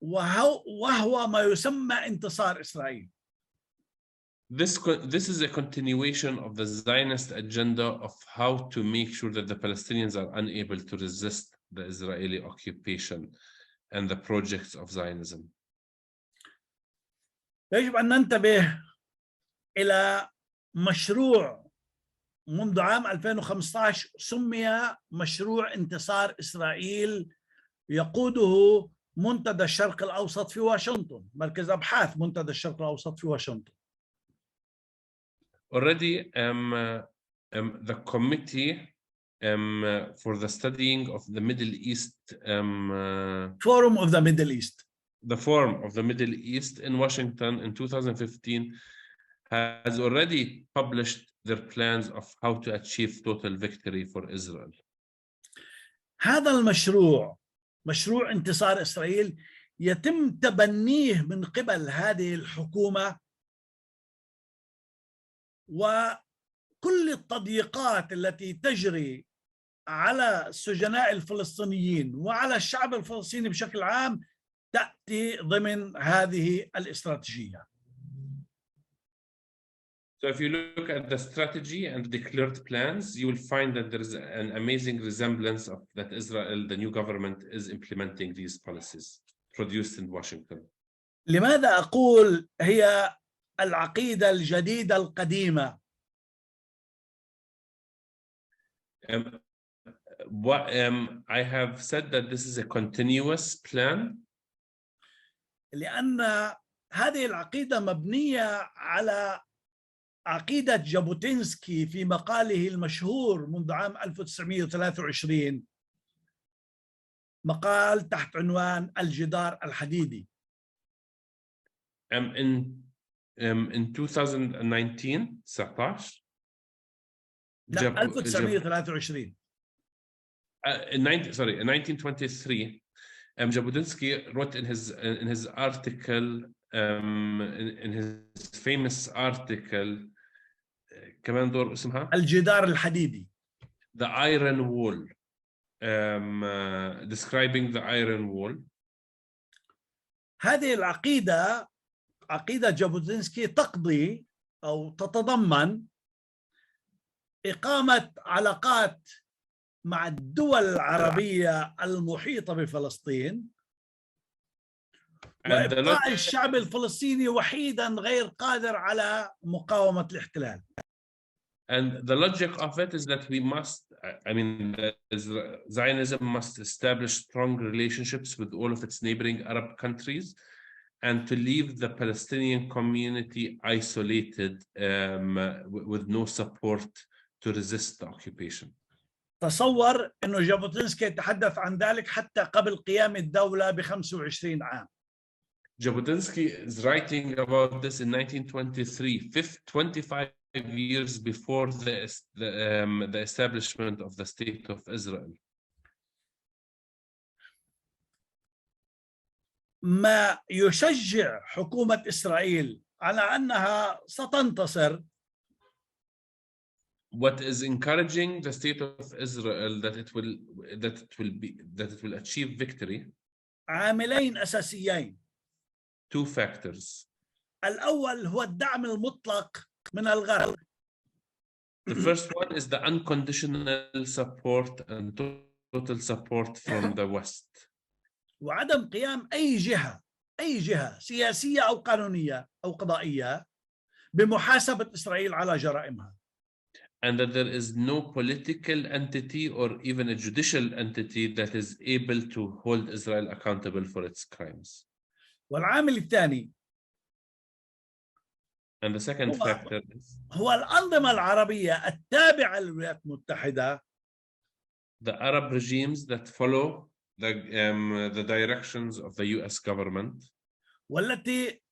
وهو ما يسمى انتصار إسرائيل. This is a continuation of the Zionist agenda of how to make sure that the Palestinians are unable to resist the Israeli occupation and the projects of Zionism. يجب أن ننتبه إلى مشروع منذ عام 2015 سمي مشروع انتصار إسرائيل، يقوده منتدى الشرق الأوسط في واشنطن، مركز أبحاث منتدى الشرق الأوسط في واشنطن. Already, the committee for the studying of the Middle East, Forum of the Middle East, the Forum of the Middle East in Washington in 2015 has already published their plans of how to achieve total victory for Israel. هذا المشروع، مشروع انتصار إسرائيل، يتم تبنيه من قبل هذه الحكومة، وكل التضييقات التي تجري على السجناء الفلسطينيين وعلى الشعب الفلسطيني بشكل عام تأتي ضمن هذه الاستراتيجية. So if you look at the strategy and declared plans, you will find that there is an amazing resemblance of that Israel, the new government, is implementing these policies produced in Washington. لماذا أقول هي العقيدة الجديدة القديمة؟ I have said that this is a continuous plan. لأن هذه العقيدة مبنية على عقيدة جابوتينسكي في مقاله المشهور منذ عام 1923، مقال تحت عنوان الجدار الحديدي. In 2019 19 لا 1923 in 1923 Jabotinsky wrote in his article in his famous article كمان دور اسمها الجدار الحديدي، the iron wall, describing the iron wall. هذه العقيدة، عقيدة جابوتينسكي، تقضي أو تتضمن إقامة علاقات مع الدول العربية المحيطة بفلسطين، And the وإبقاء الشعب الفلسطيني وحيدا غير قادر على مقاومة الاحتلال. And the logic of it is that we must, I mean, Zionism must establish strong relationships with all of its neighboring Arab countries and to leave the Palestinian community isolated with no support to resist the occupation. تصور أنه جابوتينسكي يتحدث عن ذلك حتى قبل قيام الدولة ب 25 عام. Jabotinsky is writing about this in 1923, 25 years before the establishment of the State of Israel. ما يشجع حكومة إسرائيل على أنها ستنتصر. What is encouraging the State of Israel that it will achieve victory? عاملين أساسيين. Two factors. الأول هو الدعم المطلق من الغرب. The first one is the unconditional support and total support from the West. وعدم قيام أي جهة سياسية أو قانونية أو قضائية بمحاسبة إسرائيل على جرائمها. And that there is no political entity or even a judicial entity that is able to hold Israel accountable for its crimes. والعامل الثاني And the second factor is هو الأنظمة العربية التابعة للولايات المتحدة. The Arab regimes that follow the directions of the US government. والتي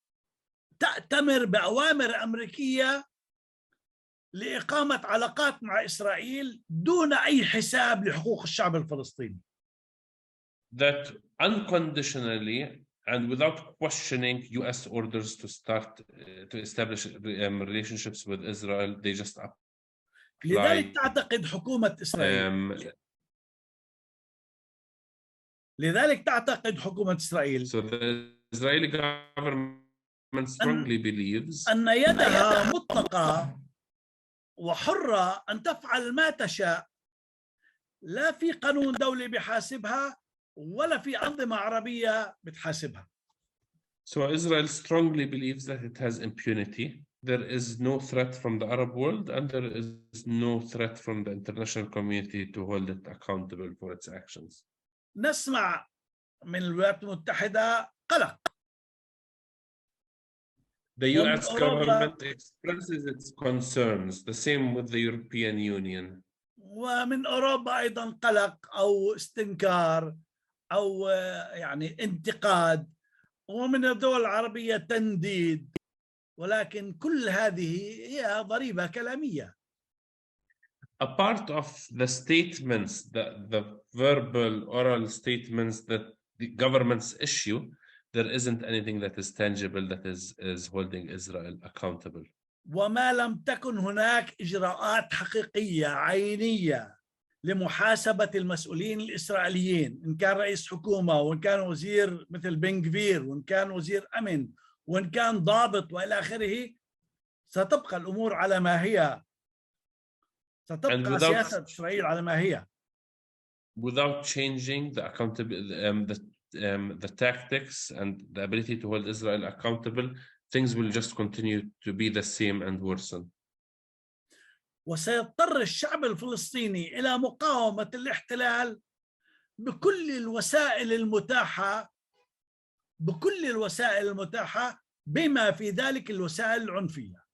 تأتمر بأوامر أمريكية لإقامة علاقات مع إسرائيل دون أي حساب لحقوق الشعب الفلسطيني. That unconditionally and without questioning US orders to start to establish relationships with Israel, they just apply. لذلك تعتقد حكومة إسرائيل So the Israeli government strongly believes أن يدها مطلقة وحرة أن تفعل ما تشاء، لا في قانون دولي بحاسبها ولا في أنظمة عربية بتحاسبها. So Israel strongly believes that it has impunity. There is no threat from the Arab world and there is no threat from the international community to hold it accountable for its actions. نسمع من الولايات المتحدة قلق. The US government expresses its concerns, the same with the European Union. ومن أوروبا أيضا قلق أو استنكار أو يعني انتقاد، ومن الدول العربية تنديد، ولكن كل هذه هي ضريبة كلامية. A part of the statements, the verbal oral statements that the governments issue, there isn't anything that is tangible that is holding Israel accountable. وما لم تكن هناك إجراءات حقيقية عينية لمحاسبة المسؤولين الإسرائيليين، إن كان رئيس حكومة وإن كان وزير مثل بن غفير وإن كان وزير أمن وإن كان ضابط وإلى آخره، ستبقى الأمور على ما هي، ستبقى سياسة إسرائيل على ما هي. Without changing the accountability, the tactics and the ability to hold Israel accountable, things will just continue to be the same and worsen. وسيضطر الشعب الفلسطيني إلى مقاومة الاحتلال بكل الوسائل المتاحة بما في ذلك الوسائل العنفية.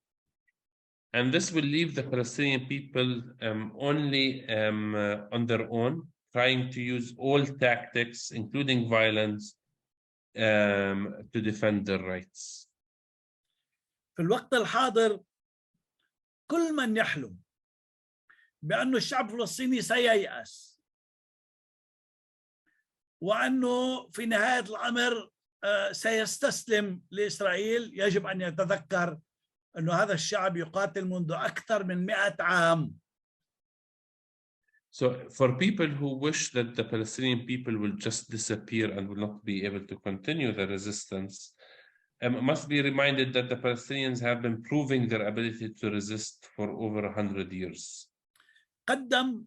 And this will leave the Palestinian people only on their own, trying to use all tactics, including violence, to defend their rights. في الوقت الحاضر كل من يحلم بأن الشعب الفلسطيني سييأس وأنه في نهاية الأمر سيستسلم لإسرائيل، يجب أن يتذكر أن هذا الشعب يقاتل منذ أكثر من 100 عام. So for people who wish that the Palestinian people will just disappear and will not be able to continue the resistance, must be reminded that the Palestinians have been proving their ability to resist for over 100 years. قدم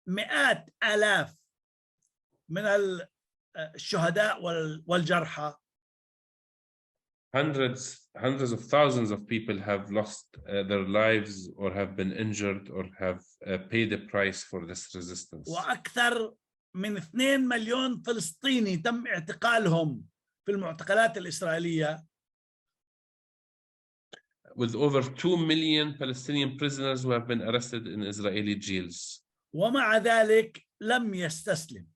مئات آلاف من الشهداء والجرحى. Hundreds of thousands of people have lost their lives or have been injured or have paid a price for this resistance. وأكثر من 2 مليون فلسطيني تم اعتقالهم في المعتقلات الإسرائيلية. With over 2 million Palestinian prisoners who have been arrested in Israeli jails. ومع ذلك لم يستسلم.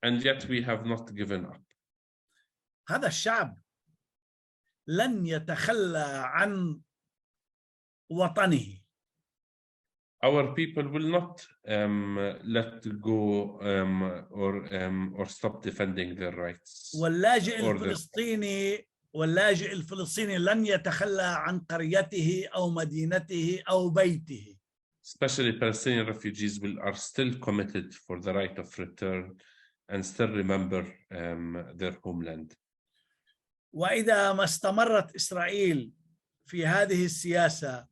And yet we have not given up. هذا الشعب لن يتخلى عن وطنه. Our people will not let go or stop defending their rights. واللاجئ الفلسطيني لن يتخلى عن قريته أو مدينته أو بيته. Especially Palestinian refugees are still committed for the right of return and still remember their homeland. وإذا ما استمرت إسرائيل في هذه السياسة،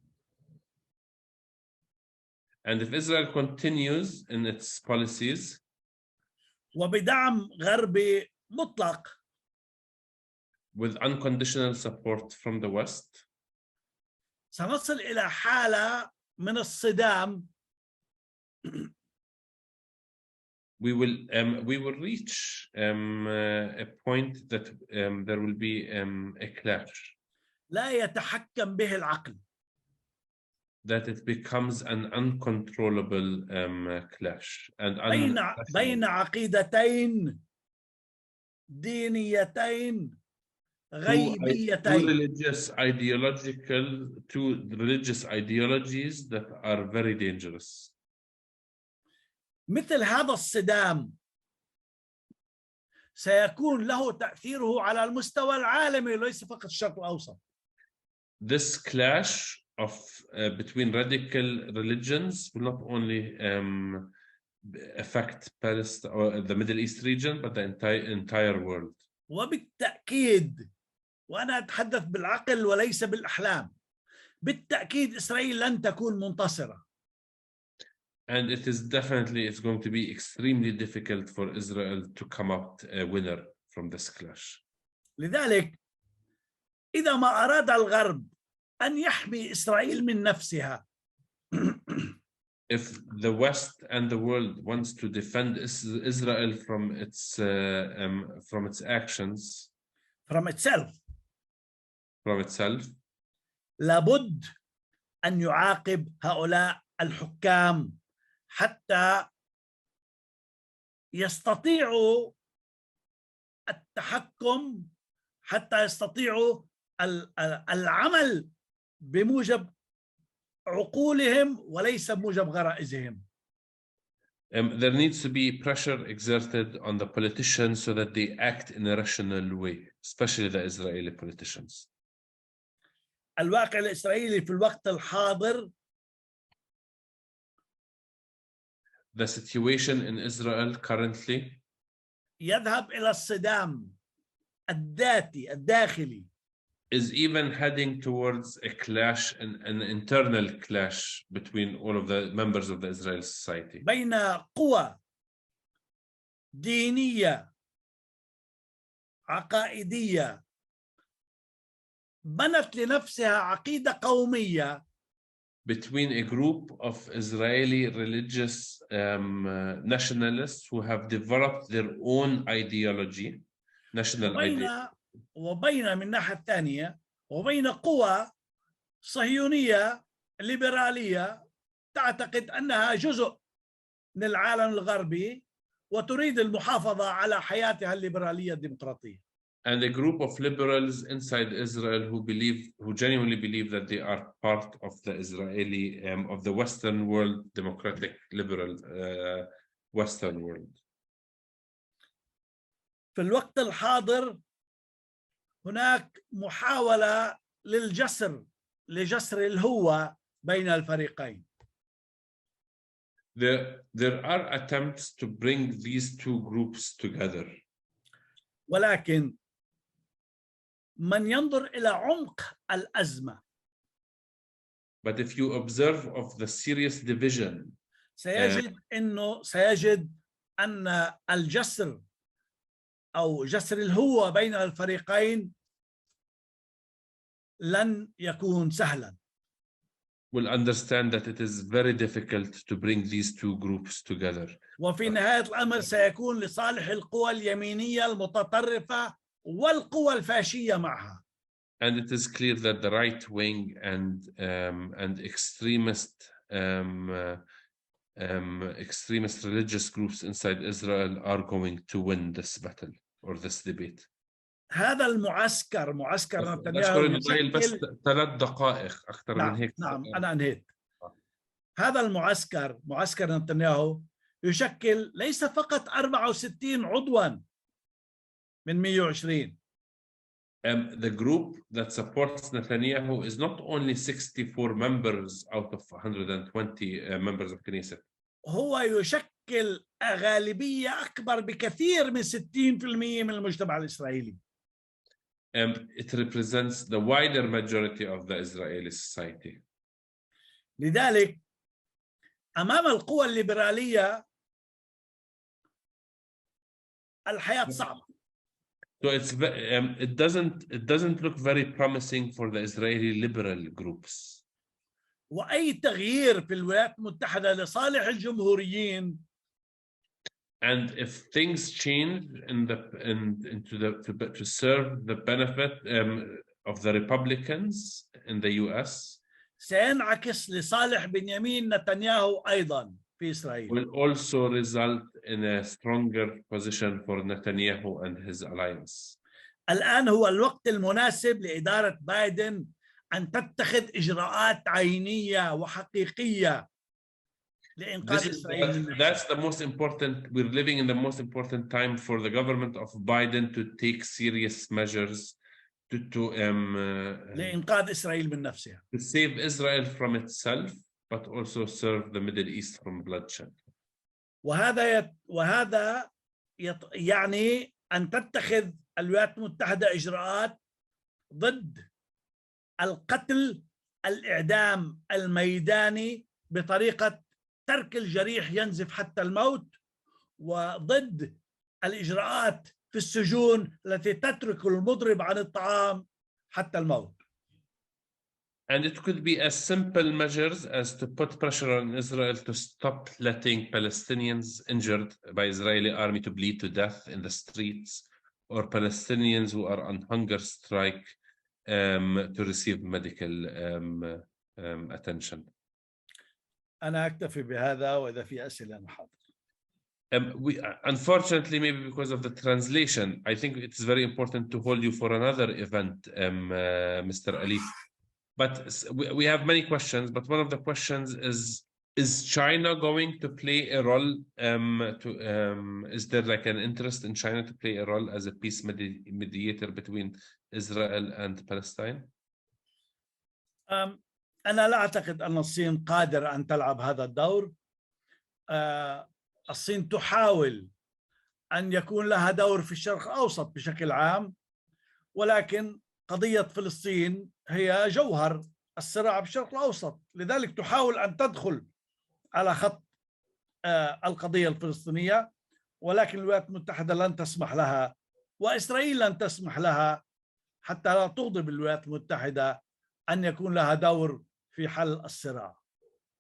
and if Israel continues in its policies وبدعم غربي مطلق with unconditional support from the West, سنصل إلى حالة من الصدام. we will reach a point that there will be a clash. لا يتحكم به العقل. That it becomes an uncontrollable clash and بين عقيدتين دينيتين غيبيتين. Two religious ideologies that are very dangerous. مثل هذا الصدام سيكون له تأثيره على المستوى العالمي وليس فقط الشرق الأوسط. This clash between radical religions will not only affect Palestine or the Middle East region, but the entire world. وبالتأكيد، وأنا أتحدث بالعقل وليس بالأحلام، بالتأكيد إسرائيل لن تكون منتصرة. And it's going to be extremely difficult for Israel to come out a winner from this clash. لذلك إذا ما أراد الغرب أن يحمي إسرائيل من نفسها، if the West and the world wants to defend Israel from its actions, from itself, لابد أن يعاقب هؤلاء الحكام حتى يستطيعوا التحكم، حتى يستطيعوا العمل بموجب عقولهم وليس بموجب غرائزهم. There needs to be pressure exerted on the politicians so that they act in a rational way, especially the Israeli politicians. الواقع الإسرائيلي في الوقت الحاضر، the situation in Israel currently يذهب إلى الصدام الذاتي الداخلي. is even heading towards a clash, an internal clash between all of the members of the Israeli society. بين قوى دينية عقائدية بنت لنفسها عقيدة قومية. Between a group of Israeli religious nationalists who have developed their own ideology, national ideology. وبين من الناحية الثانية وبين قوى صهيونية ليبرالية تعتقد أنها جزء من العالم الغربي وتريد المحافظة على حياتها الليبرالية الديمقراطية. And a group of liberals inside Israel who genuinely believe that they are part of the Israeli of the Western world, democratic liberal Western world. في الوقت الحاضر هناك محاولة لجسر الهوة بين الفريقين. There are attempts to bring these two groups together. ولكن من ينظر إلى عمق الأزمة، but if you observe of the serious division, سيجد أن الجسر أو جسر الهوة بين الفريقين لن يكون سهلا. will understand that it is very difficult to bring these two groups together. وفي نهاية الأمر سيكون لصالح القوى اليمينية المتطرفة والقوى الفاشية معها. And it is clear that the right wing and extremist religious groups inside Israel are going to win this battle or this debate. هذا المعسكر معسكر بشكر نتنياهو بس 3 دقائق أكثر من هيك. نعم أنا أنهيت. هذا المعسكر معسكر نتنياهو يشكل ليس فقط 64 عضوا من 120. The group that supports Netanyahu is not only 64 members out of 120 members of Knesset. هو يشكل غالبية أكبر بكثير من 60% من المجتمع الإسرائيلي. It represents the wider majority of the Israeli society. لذلك أمام القوى الليبرالية الحياة صعبة. So it doesn't look very promising for the Israeli liberal groups. وأي تغيير في الولايات المتحدة لصالح الجمهوريين. And if things change to serve the benefit of the Republicans in the US, سينعكس لصالح بنيامين نتنياهو أيضا في إسرائيل. will also result in a stronger position for Netanyahu and his alliance. الآن هو الوقت المناسب لإدارة بايدن أن تتخذ إجراءات عينية وحقيقية لإنقاذ إسرائيل. That's the most important. We're living in the most important time for the government of Biden to take serious measures لإنقاذ إسرائيل من نفسها. To save Israel from itself, but also serve the Middle East from bloodshed. وهذا يعني أن تتخذ الولايات المتحدة إجراءات ضد القتل الإعدام الميداني بطريقة ترك الجريح ينزف حتى الموت، وضد الإجراءات في السجون التي تترك المضرب عن الطعام حتى الموت. And it could be as simple measures as to put pressure on Israel to stop letting Palestinians injured by Israeli army to bleed to death in the streets, or Palestinians who are on hunger strike to receive medical attention. أنا أكتفي بهذا، وإذا في أسئلة أنا حاضر. Unfortunately, maybe because of the translation, I think it's very important to hold you for another event, Mr. Ali. But we have many questions, but one of the questions is China going to play a role? Is there like an interest in China to play a role as a peace mediator between Israel and Palestine? أنا لا أعتقد أن الصين قادرة أن تلعب هذا الدور. الصين تحاول أن يكون لها دور في الشرق الأوسط بشكل عام، ولكن قضية فلسطين هي جوهر الصراع بالشرق الأوسط، لذلك تحاول أن تدخل على خط القضية الفلسطينية، ولكن الولايات المتحدة لن تسمح لها، وإسرائيل لن تسمح لها حتى لا تغضب الولايات المتحدة أن يكون لها دور في حل الصراع.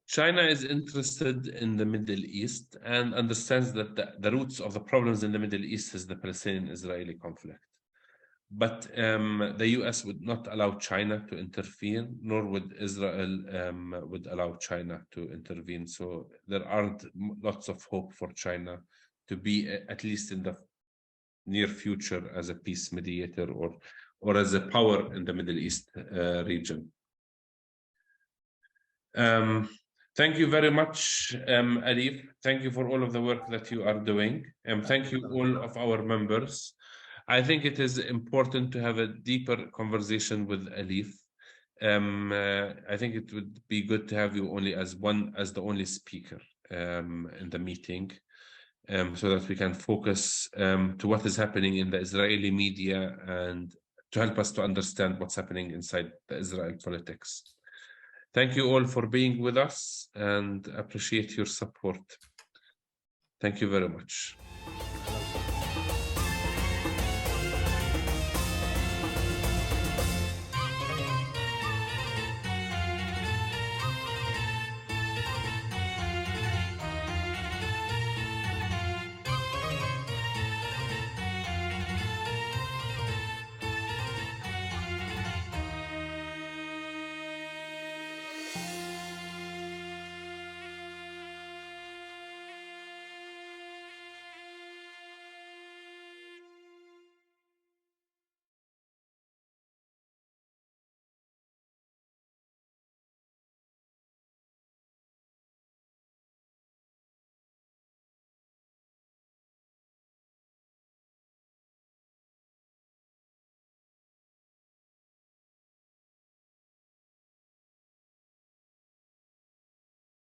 China is interested in the Middle East and understands that the roots of the problems in the Middle East is the Palestinian-Israeli conflict. But the US would not allow China to intervene, nor would Israel would allow China to intervene. So there aren't lots of hope for China to be, at least in the near future, as a peace mediator or as a power in the Middle East region. Thank you very much, Alif. Thank you for all of the work that you are doing. Thank you all of our members. I think it is important to have a deeper conversation with Alif. I think it would be good to have you only as the only speaker in the meeting, so that we can focus to what is happening in the Israeli media and to help us to understand what's happening inside the Israel politics. Thank you all for being with us and appreciate your support. Thank you very much.